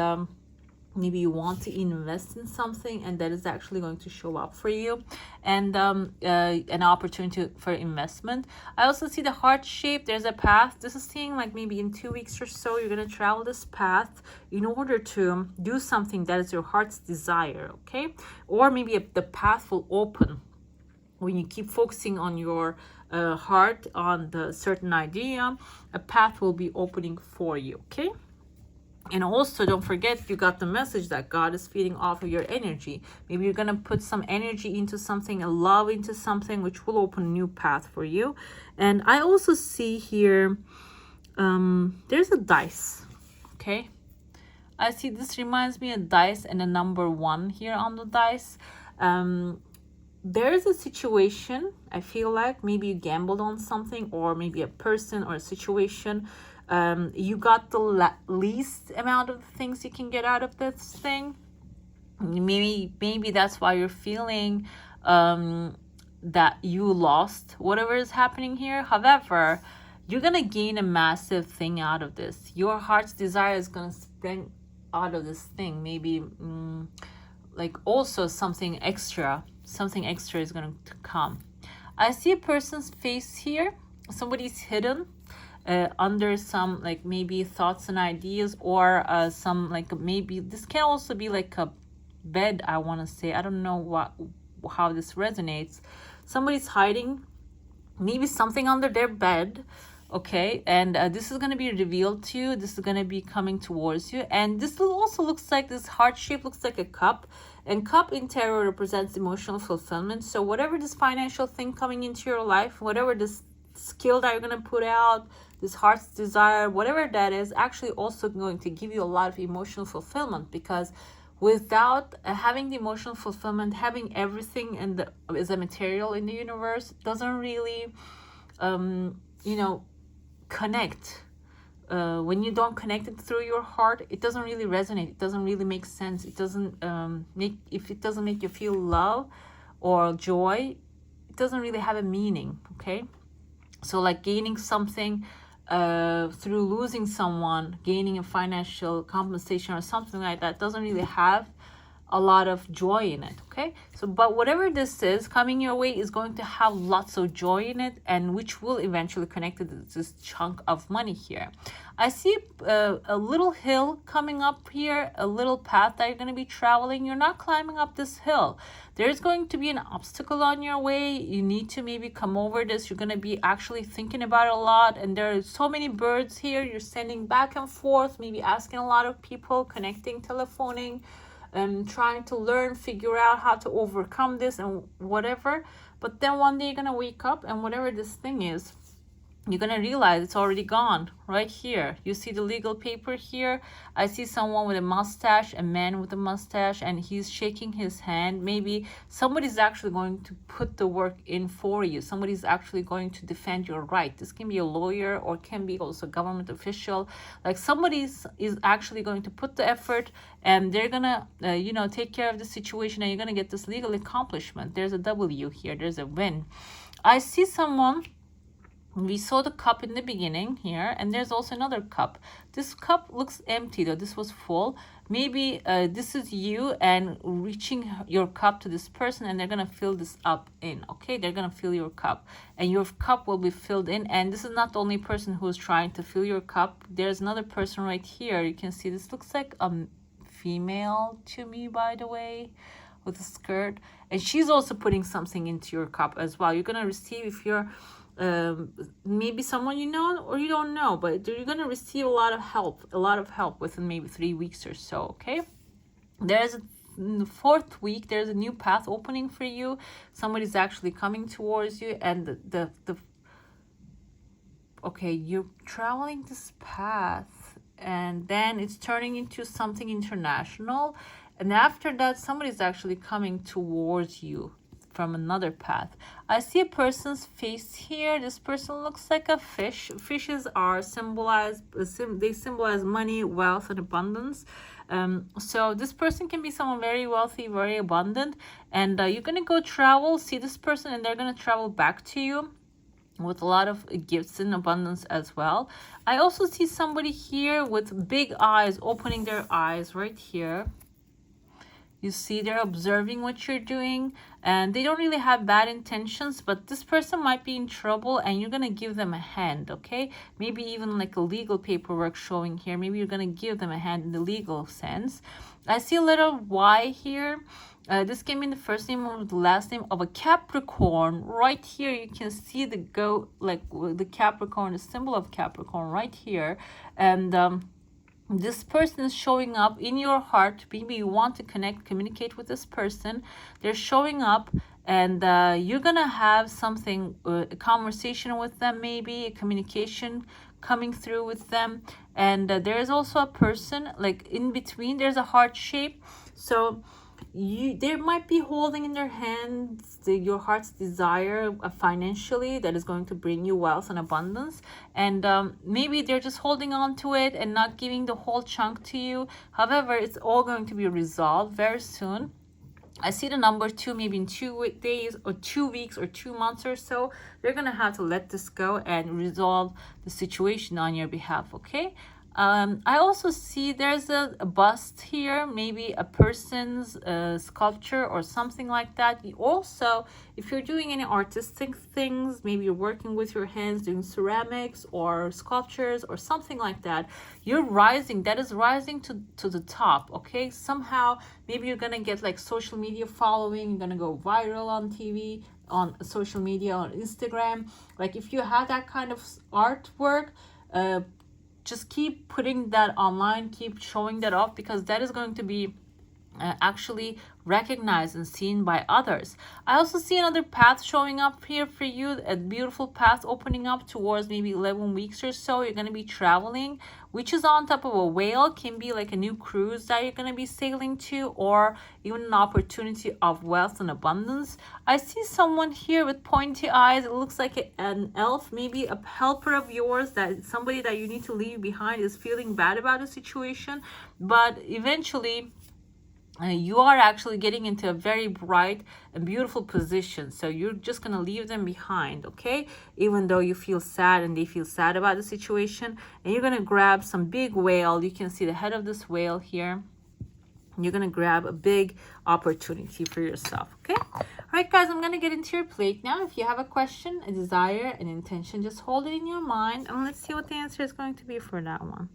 maybe you want to invest in something, and that is actually going to show up for you, and an opportunity for investment. I also see the heart shape. There's a path. This is saying like maybe in 2 weeks or so you're going to travel this path in order to do something that is your heart's desire. Okay, or maybe the path will open when you keep focusing on your heart, on the certain idea. A path will be opening for you. Okay, and also don't forget, you got the message that God is feeding off of your energy. Maybe you're going to put some energy into something, a love into something, which will open a new path for you. And I also see here there's a dice. Okay, I see this reminds me of dice and a number 1 here on the dice. There's a situation, I feel like maybe you gambled on something, or maybe a person or a situation. You got the least amount of things you can get out of this thing. Maybe that's why you're feeling that you lost whatever is happening here. However, you're gonna gain a massive thing out of this. Your heart's desire is gonna spring out of this thing. Maybe like also something extra is going to come. I see a person's face here. Somebody's hidden under some like maybe thoughts and ideas, or some like maybe this can also be like a bed, I want to say. I don't know how this resonates. Somebody's hiding maybe something under their bed. Okay, and this is going to be revealed to you. This is going to be coming towards you, and this also looks like, this heart shape looks like a cup, and cup in tarot represents emotional fulfillment. So whatever this financial thing coming into your life, whatever this skill that you're going to put out, this heart's desire, whatever that is, actually also going to give you a lot of emotional fulfillment, because without having the emotional fulfillment, having everything in the as a material in the universe doesn't really you know, connect. When you don't connect it through your heart, it doesn't really resonate, it doesn't really make sense, it doesn't if it doesn't make you feel love or joy, it doesn't really have a meaning. Okay, so like gaining something through losing someone, gaining a financial compensation or something like that doesn't really have a lot of joy in it. Okay, so but whatever this is coming your way is going to have lots of joy in it, and which will eventually connect to this chunk of money here. I see a little hill coming up here, a little path that you're going to be traveling. You're not climbing up this hill. There's going to be an obstacle on your way. You need to maybe come over this. You're going to be actually thinking about it a lot, and there are so many birds here. You're sending back and forth, maybe asking a lot of people, connecting, telephoning, trying to learn, figure out how to overcome this and whatever. But then one day you're gonna wake up, and whatever this thing is, you're gonna realize it's already gone. Right here, you see the legal paper here. I see someone with a mustache, a man with a mustache, and he's shaking his hand. Maybe somebody's actually going to put the work in for you. Somebody's actually going to defend your right. This can be a lawyer, or can be also a government official. Like somebody is actually going to put the effort, and they're gonna you know, take care of the situation, and you're gonna get this legal accomplishment. There's a W here, there's a win. I see someone. We saw the cup in the beginning here, and there's also another cup. This cup looks empty though, this was full. Maybe this is you and reaching your cup to this person, and they're gonna fill this up in. Okay, they're gonna fill your cup, and your cup will be filled in. And this is not the only person who's trying to fill your cup. There's another person right here. You can see this looks like a female to me, by the way, with a skirt, and she's also putting something into your cup as well. You're gonna receive, if you're maybe someone you know or you don't know, but you're gonna receive a lot of help within maybe 3 weeks or so. Okay, there's in the 4th week, there's a new path opening for you. Somebody's actually coming towards you, and the okay, you're traveling this path, and then it's turning into something international, and after that somebody's actually coming towards you from another path. I see a person's face here. This person looks like a fish. Fishes are they symbolize money, wealth, and abundance. So this person can be someone very wealthy, very abundant, and you're gonna go travel, see this person, and they're gonna travel back to you with a lot of gifts and abundance as well. I also see somebody here with big eyes, opening their eyes right here. You see, they're observing what you're doing, and they don't really have bad intentions, but this person might be in trouble, and you're going to give them a hand. Okay, maybe even like a legal paperwork showing here. Maybe you're going to give them a hand in the legal sense. I see a little Y here. This can be the first name or the last name of a Capricorn. Right here you can see the the Capricorn, the symbol of Capricorn right here. And this person is showing up in your heart. Maybe you want to connect, communicate with this person. They're showing up, and you're gonna have something, a conversation with them, maybe a communication coming through with them. And there is also a person like in between. There's a heart shape, so they might be holding in their hands your heart's desire financially that is going to bring you wealth and abundance, and maybe they're just holding on to it and not giving the whole chunk to you. However, it's all going to be resolved very soon. I see the number 2, maybe in 2 days or 2 weeks or 2 months or so. They're gonna have to let this go and resolve the situation on your behalf. Okay, I also see there's a bust here, maybe a person's sculpture or something like that. Also, if you're doing any artistic things, maybe you're working with your hands, doing ceramics or sculptures or something like that, you're rising. That is rising to the top. Okay, somehow maybe you're gonna get like social media following, you're gonna go viral on TV, on social media, on Instagram. Like if you have that kind of artwork, just keep putting that online, keep showing that off, because that is going to be actually recognized and seen by others. I also see another path showing up here for you, a beautiful path opening up towards maybe 11 weeks or so. You're going to be traveling, which is on top of a whale, can be like a new cruise that you're going to be sailing to, or even an opportunity of wealth and abundance. I see someone here with pointy eyes. It looks like an elf, maybe a helper of yours, that somebody that you need to leave behind is feeling bad about a situation, but eventually you are actually getting into a very bright and beautiful position. So you're just going to leave them behind, okay? Even though you feel sad and they feel sad about the situation. And you're going to grab some big whale. You can see the head of this whale here. You're going to grab a big opportunity for yourself, okay? All right, guys, I'm going to get into your plate now. If you have a question, a desire, an intention, just hold it in your mind. And let's see what the answer is going to be for that one.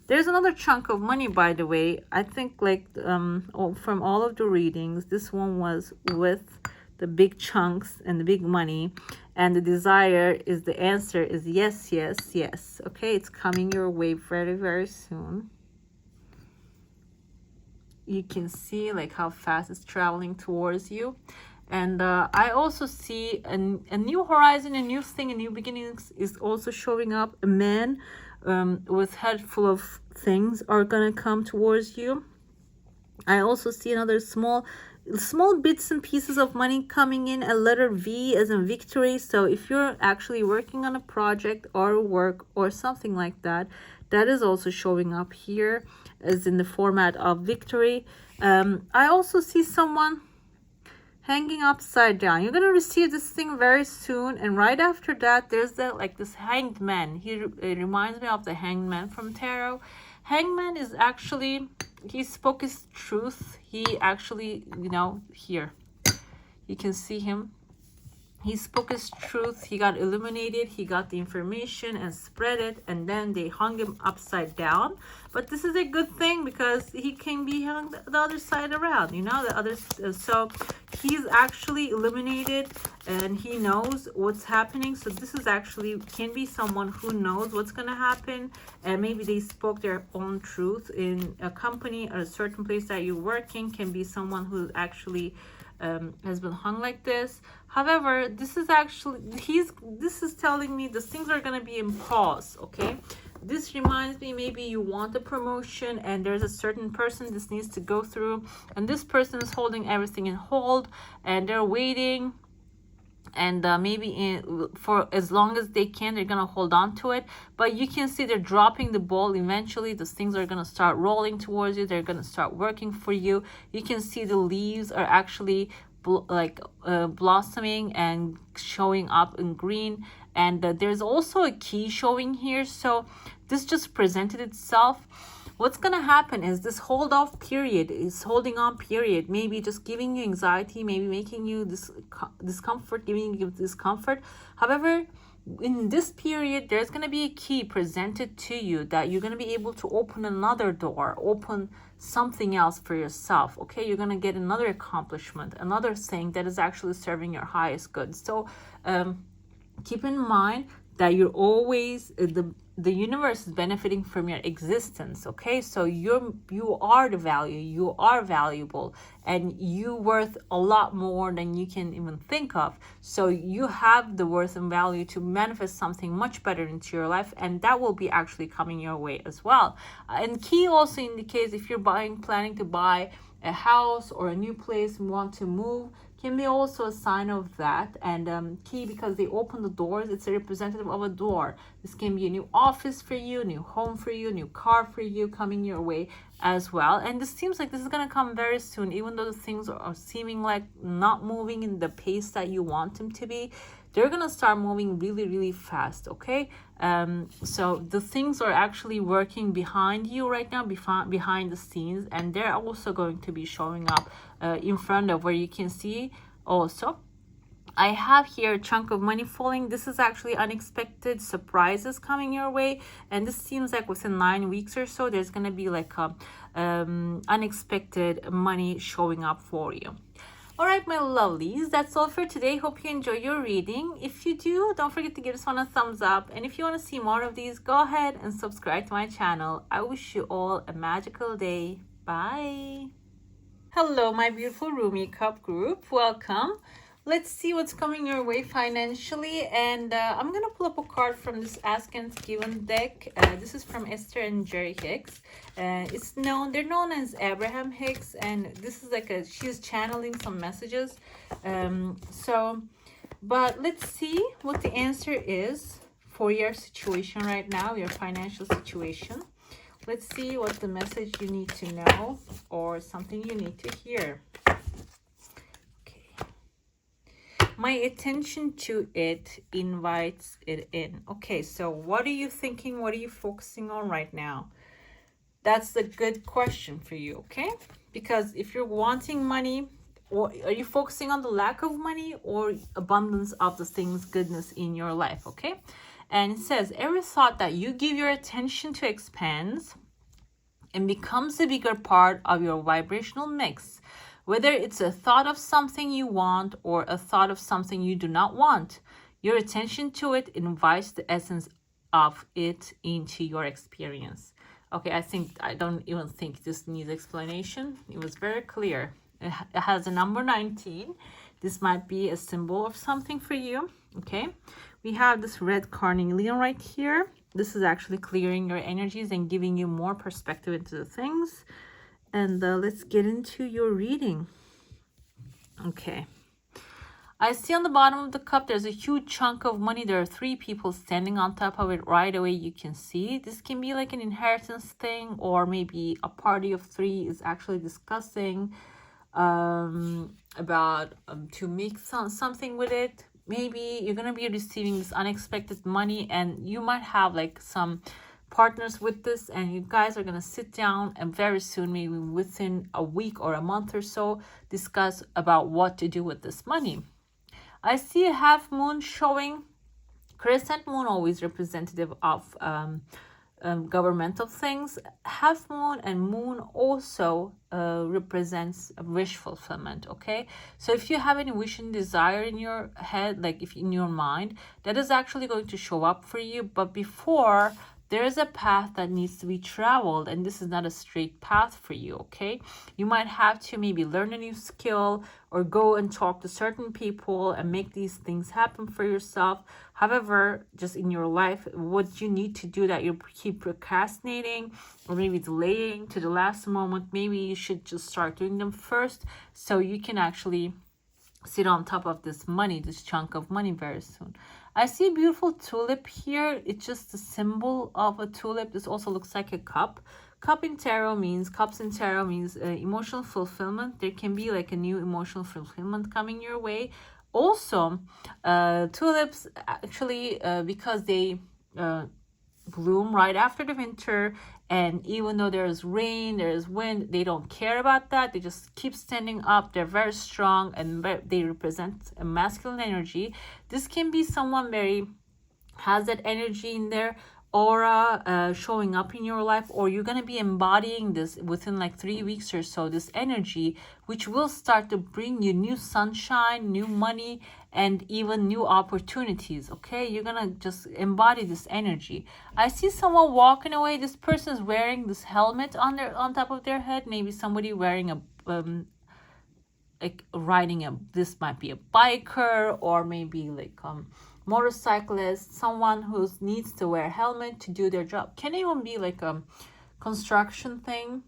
There's another chunk of money, by the way. I think like from all of the readings, this one was with the big chunks and the big money. And the desire is, the answer is yes, yes, yes. Okay, it's coming your way very, very soon. You can see like how fast it's traveling towards you. And I also see a new horizon, a new thing, a new beginnings is also showing up. A man with head full of things are gonna come towards you. I also see another small bits and pieces of money coming in, a letter V as in victory. So if you're actually working on a project or work or something like that, that is also showing up here as in the format of victory. I also see someone hanging upside down. You're gonna receive this thing very soon, and right after that there's this hanged man. It reminds me of the hanged man from tarot. Hanged man is actually, he spoke his truth. He actually, here you can see him. He spoke his truth. He got illuminated. He got the information and spread it, and then they hung him upside down. But this is a good thing because he can be hung the other side around, the other. So he's actually illuminated and he knows what's happening. So this is actually can be someone who knows what's going to happen, and maybe they spoke their own truth in a company or a certain place that you're working. Can be someone who actually has been hung like this. However, this is actually this is telling me the things are going to be in pause. Okay, this reminds me, maybe you want a promotion and there's a certain person this needs to go through, and this person is holding everything in hold and they're waiting, and maybe for as long as they can, they're gonna hold on to it. But you can see they're dropping the ball. Eventually these things are gonna start rolling towards you. They're gonna start working for you. You can see the leaves are actually blossoming and showing up in green, and there's also a key showing here. So this just presented itself. What's gonna happen is this hold off period, is holding on period, maybe just giving you anxiety, maybe making you discomfort, giving you discomfort. However, in this period, there's gonna be a key presented to you that you're gonna be able to open another door, open something else for yourself. Okay, you're gonna get another accomplishment, another thing that is actually serving your highest good. So keep in mind that you're always the universe is benefiting from your existence. Okay, so you are the value, you are valuable, and you worth a lot more than you can even think of. So you have the worth and value to manifest something much better into your life, and that will be actually coming your way as well. And key also indicates if you're planning to buy a house or a new place and want to move, can be also a sign of that. And key, because they open the doors, it's a representative of a door. This can be a new office for you, new home for you, new car for you coming your way as well. And this seems like this is going to come very soon, even though the things are seeming like not moving in the pace that you want them to be. They're going to start moving really, really fast. Okay, so the things are actually working behind you right now, behind the scenes, and they're also going to be showing up in front of where you can see. Also, I have here a chunk of money falling. This is actually unexpected surprises coming your way, and this seems like within 9 weeks or so, there's going to be like a unexpected money showing up for you. All right, my lovelies, that's all for today. Hope you enjoy your reading. If you do, don't forget to give this one a thumbs up. And if you want to see more of these, go ahead and subscribe to my channel. I wish you all a magical day. Bye. Hello, my beautiful Rumi Cup group. Welcome. Let's see what's coming your way financially. And I'm going to pull up a card from this Ask and Given deck. This is from Esther and Jerry Hicks. They're known as Abraham Hicks. And this is like she's channeling some messages. But let's see what the answer is for your situation right now, your financial situation. Let's see what the message you need to know or something you need to hear. Okay. My attention to it invites it in. Okay, so what are you thinking? What are you focusing on right now? That's a good question for you, okay? Because if you're wanting money, or are you focusing on the lack of money or abundance of the things, goodness in your life, okay? And it says, every thought that you give your attention to expands and becomes a bigger part of your vibrational mix. Whether it's a thought of something you want or a thought of something you do not want, your attention to it invites the essence of it into your experience. Okay, I don't even think this needs explanation. It was very clear. It has a number 19. This might be a symbol of something for you. Okay, we have this red carnelian right here. This is actually clearing your energies and giving you more perspective into the things. And let's get into your reading. Okay. I see on the bottom of the cup, there's a huge chunk of money. There are 3 people standing on top of it right away. You can see this can be like an inheritance thing, or maybe a party of 3 is actually discussing about to make something with it. Maybe you're going to be receiving this unexpected money, and you might have like some partners with this, and you guys are going to sit down and very soon, maybe within a week or a month or so, discuss about what to do with this money. I see a half moon showing. Crescent moon always representative of governmental things. Half moon and moon also represents wish fulfillment. Okay, so if you have any wish and desire in your head, like if in your mind, that is actually going to show up for you. But before, there is a path that needs to be traveled, and this is not a straight path for you. Okay, you might have to maybe learn a new skill or go and talk to certain people and make these things happen for yourself. However, just in your life, what you need to do that you keep procrastinating or maybe delaying to the last moment, maybe you should just start doing them first so you can actually sit on top of this money, this chunk of money very soon. I see a beautiful tulip here. It's just a symbol of a tulip. This also looks like a cup. Cups in tarot means emotional fulfillment. There can be like a new emotional fulfillment coming your way. Also, tulips actually, because they bloom right after the winter, and even though there's rain, there's wind, they don't care about that. They just keep standing up. They're very strong, and they represent a masculine energy. This can be someone very has that energy in their aura showing up in your life, or you're going to be embodying this within like 3 weeks or so, this energy, which will start to bring you new sunshine, new money, and even new opportunities. Okay, you're gonna just embody this energy. I see someone walking away. This person is wearing this helmet on top of their head. Maybe somebody wearing a this might be a biker, or maybe like motorcyclist, someone who needs to wear a helmet to do their job. Can even be like a construction thing.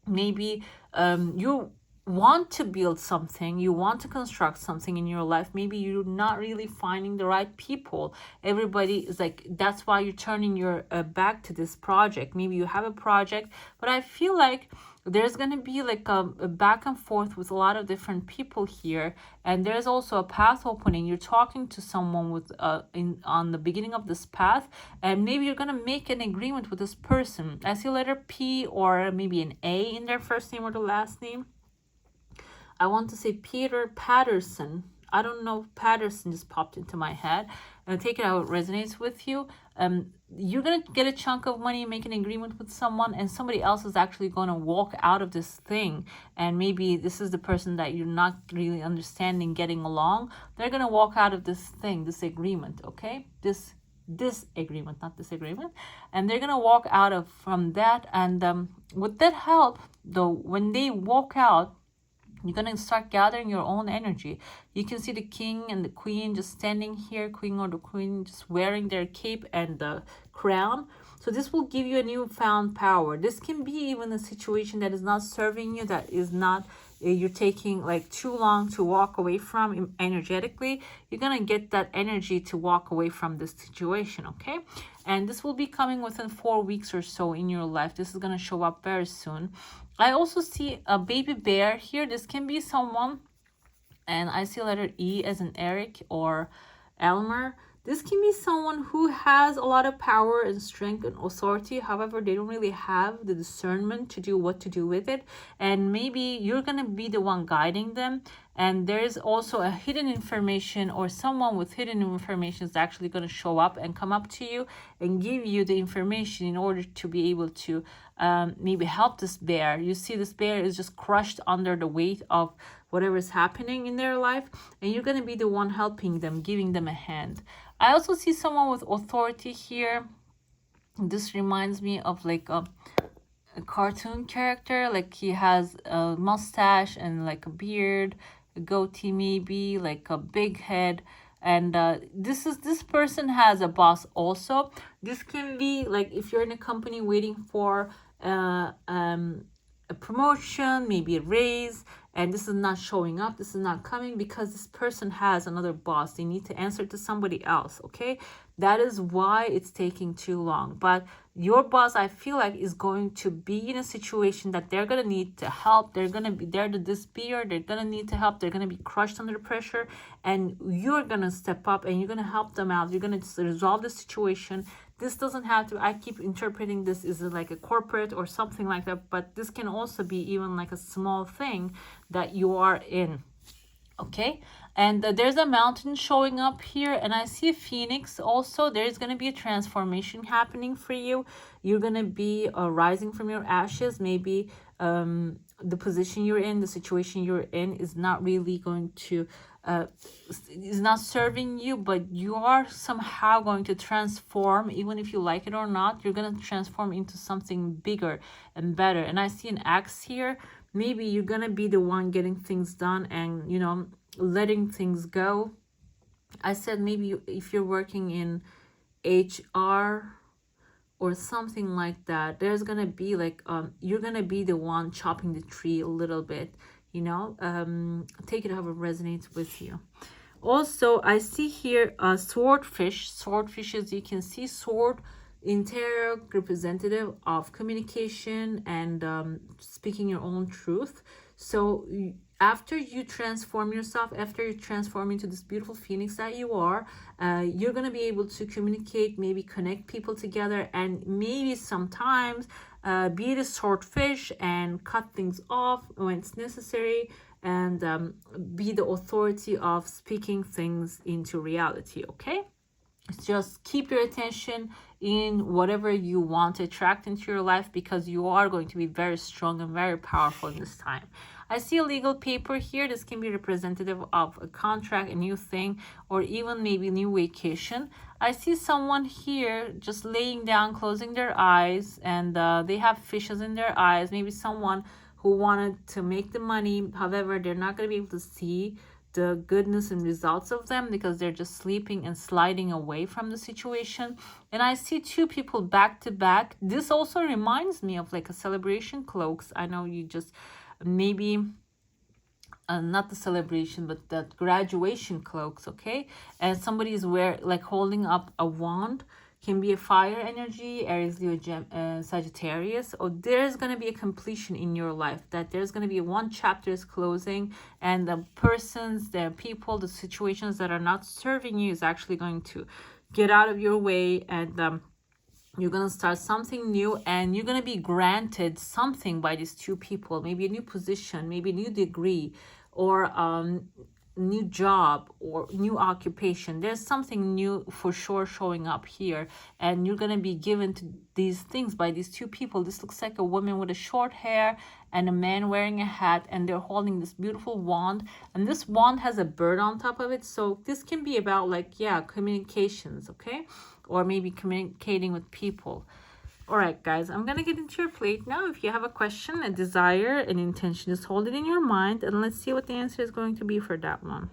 Maybe you want to build something, you want to construct something in your life. Maybe you're not really finding the right people. Everybody is like, that's why you're turning your back to this project. Maybe you have a project, but I feel like there's going to be like a back and forth with a lot of different people here, and there's also a path opening. You're talking to someone with on the beginning of this path, and maybe you're going to make an agreement with this person. I see a letter P or maybe an A in their first name or the last name. I want to say Peter Patterson. I don't know, Patterson just popped into my head. take it how it resonates with you. You're gonna get a chunk of money, make an agreement with someone, and somebody else is actually gonna walk out of this thing. And maybe this is the person that you're not really understanding, getting along. They're gonna walk out of this thing, this agreement, okay? This agreement, not disagreement, and they're gonna walk out of from that. And with that help, though, when they walk out, you're going to start gathering your own energy. You can see the king and the queen just standing here, queen or the queen just wearing their cape and the crown. So this will give you a newfound power. This can be even a situation that is not serving you, that is not, you're taking like too long to walk away from energetically. You're going to get that energy to walk away from this situation, okay? And this will be coming within 4 weeks or so in your life. This is going to show up very soon. I also see a baby bear here. This can be someone, and I see letter E as in Eric or Elmer. This can be someone who has a lot of power and strength and authority. However, they don't really have the discernment to do what to do with it. And maybe you're going to be the one guiding them. And there's also a hidden information, or someone with hidden information is actually going to show up and come up to you and give you the information in order to be able to maybe help this bear. You see this bear is just crushed under the weight of whatever is happening in their life, and you're going to be the one helping them, giving them a hand. I also see someone with authority here. This reminds me of like a cartoon character, like he has a mustache and like a beard, a goatee maybe, like a big head. And this person has a boss also. This can be like if you're in a company waiting for a promotion, maybe a raise, and this is not showing up, this is not coming because this person has another boss. They need to answer to somebody else, okay? That is why it's taking too long. But your boss, I feel like, is going to be in a situation that they're going to need to help. They're going to be there to despair. They're going to need to help. They're going to be crushed under pressure. And you're going to step up and you're going to help them out. You're going to resolve the situation. This doesn't have to, I keep interpreting this as like a corporate or something like that. But this can also be even like a small thing that you are in. Okay, and there's a mountain showing up here, and I see a phoenix also. There's going to be a transformation happening for you. You're going to be rising from your ashes. Maybe the position you're in, the situation you're in is not really going to is not serving you, but you are somehow going to transform. Even if you like it or not, you're going to transform into something bigger and better. And I see an axe here. Maybe you're going to be the one getting things done and, you know, letting things go. I said maybe if you're working in HR or something like that, there's going to be like, you're going to be the one chopping the tree a little bit, you know. Take it however it resonates with you. Also, I see here a swordfish. Swordfishes, you can see sword in tarot, representative of communication and speaking your own truth. So after you transform yourself, after you transform into this beautiful phoenix that you are, you're going to be able to communicate, maybe connect people together, and maybe sometimes be the swordfish and cut things off when it's necessary, and be the authority of speaking things into reality, okay? Just keep your attention in whatever you want to attract into your life, because you are going to be very strong and very powerful in this time. I see a legal paper here. This can be representative of a contract, a new thing, or even maybe new vacation. I see someone here just laying down, closing their eyes, and they have fishes in their eyes. Maybe someone who wanted to make the money. However, they're not going to be able to see the goodness and results of them because they're just sleeping and sliding away from the situation. And I see two people back to back. This also reminds me of like a celebration cloaks. I know you just maybe not the celebration, but the graduation cloaks, okay? And somebody is holding up a wand. Can be a fire energy, Aries, Leo, Sagittarius, or there's going to be a completion in your life, that there's going to be one chapter is closing, and the persons, the people, the situations that are not serving you is actually going to get out of your way, and you're going to start something new, and you're going to be granted something by these two people, maybe a new position, maybe a new degree, or new job or new occupation. There's something new for sure showing up here, and you're gonna be given to these things by these two people. This looks like a woman with a short hair and a man wearing a hat, and they're holding this beautiful wand, and this wand has a bird on top of it. So this can be about, like, yeah, communications, okay, or maybe communicating with people. All right, guys, I'm going to get into your plate now. If you have a question, a desire, an intention, just hold it in your mind, and let's see what the answer is going to be for that one.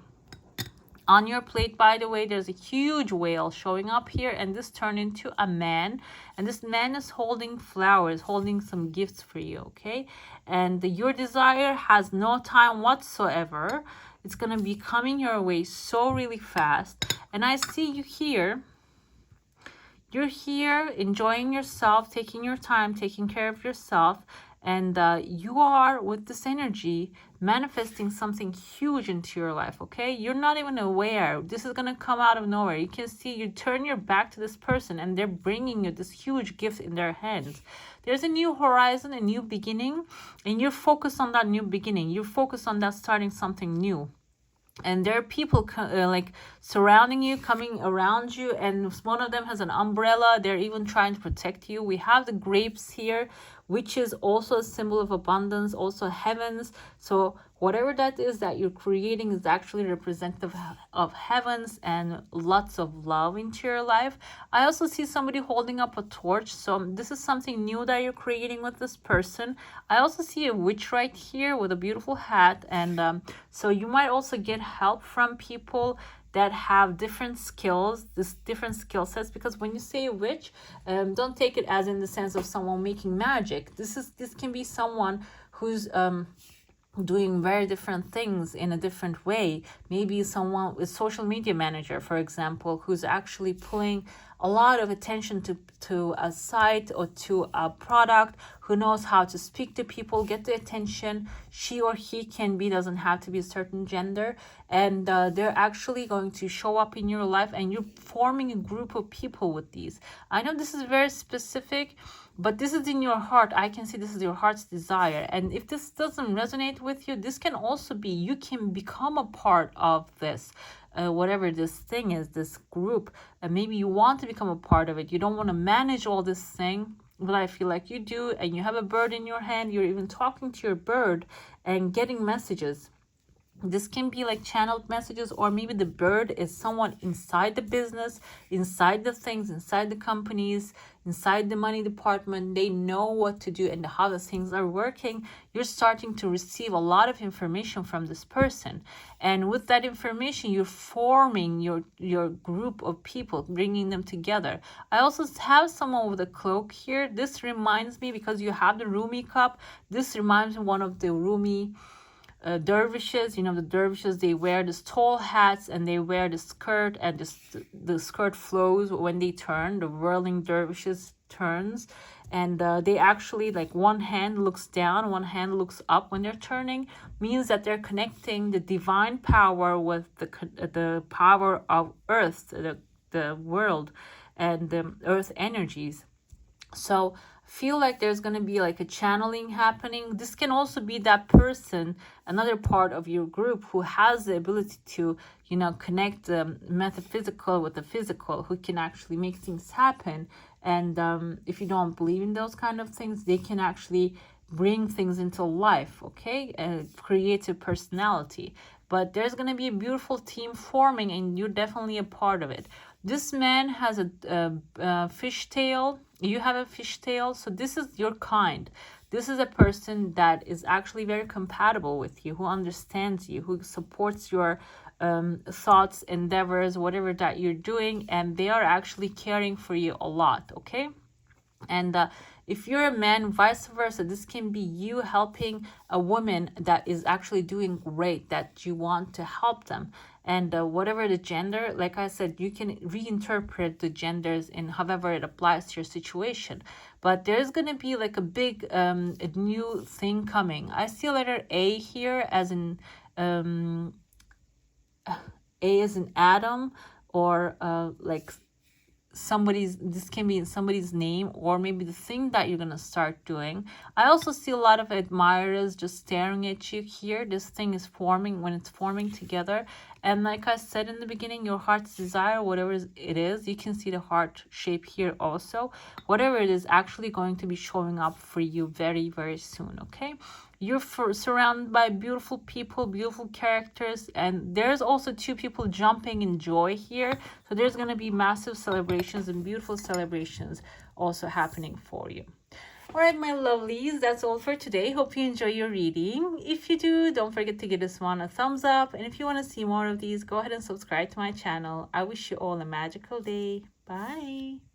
On your plate, by the way, there's a huge whale showing up here, and this turned into a man, and this man is holding flowers, holding some gifts for you, okay? And your desire has no time whatsoever. It's going to be coming your way so really fast, and I see you here. You're here enjoying yourself, taking your time, taking care of yourself, and you are, with this energy, manifesting something huge into your life, okay? You're not even aware. This is going to come out of nowhere. You can see you turn your back to this person, and they're bringing you this huge gift in their hands. There's a new horizon, a new beginning, and you're focused on that new beginning. You're focused on that starting something new. And there are people like surrounding you, coming around you, and one of them has an umbrella. They're even trying to protect you. We have the grapes here, which is also a symbol of abundance, also heavens. So whatever that is that you're creating is actually representative of heavens and lots of love into your life. I also see somebody holding up a torch. So this is something new that you're creating with this person. I also see a witch right here with a beautiful hat. And so you might also get help from people that have different skills, different skill sets, because when you say witch, don't take it as in the sense of someone making magic. This can be someone who's doing very different things in a different way. Maybe someone with social media manager, for example, who's actually pulling a lot of attention to a site or to a product, who knows how to speak to people, get the attention. She or he can be, doesn't have to be a certain gender, and they're actually going to show up in your life, and you're forming a group of people with these. I know this is very specific, but this is in your heart. I can see this is your heart's desire. And if this doesn't resonate with you, this can also be, you can become a part of this. Whatever this thing is, this group, maybe you want to become a part of it. You don't want to manage all this thing, but I feel like you do, and you have a bird in your hand. You're even talking to your bird and getting messages. This can be like channeled messages, or maybe the bird is someone inside the business, inside the things, inside the companies, inside the money department. They know what to do and how the things are working. You're starting to receive a lot of information from this person, and with that information, you're forming your group of people, bringing them together. I also have someone with a cloak here. This reminds me, because you have the Rumi cup, this reminds me of one of the Rumi dervishes. You know, the dervishes, they wear these tall hats, and they wear the skirt, and the skirt flows when they turn. The whirling dervishes turns, and they actually, like, one hand looks down, one hand looks up when they're turning, means that they're connecting the divine power with the power of earth, the world, and the earth energies. So feel like there's going to be like a channeling happening. This can also be that person, another part of your group, who has the ability to, you know, connect the metaphysical with the physical, who can actually make things happen. And if you don't believe in those kind of things, they can actually bring things into life, okay? Creative personality. But there's going to be a beautiful team forming, and you're definitely a part of it. This man has a fish tail. You have a fish tail. So this is your kind. This is a person that is actually very compatible with you, who understands you, who supports your thoughts, endeavors, whatever that you're doing. And they are actually caring for you a lot, okay? And if you're a man, vice versa, this can be you helping a woman that is actually doing great, that you want to help them. And whatever the gender, like I said, you can reinterpret the genders in however it applies to your situation. But there's going to be like a big a new thing coming. I see letter A here as in A as in Adam, or like this can be in somebody's name, or maybe the thing that you're gonna start doing. I also see a lot of admirers just staring at you here. This thing is forming, when it's forming together, and like I said in the beginning, your heart's desire, whatever it is, you can see the heart shape here also. Whatever it is actually going to be showing up for you very, very soon. Okay, you're surrounded by beautiful people, beautiful characters, and there's also two people jumping in joy here. So there's going to be massive celebrations and beautiful celebrations also happening for you. All right, my lovelies, that's all for today. Hope you enjoy your reading. If you do, don't forget to give this one a thumbs up. And if you want to see more of these, go ahead and subscribe to my channel. I wish you all a magical day. Bye.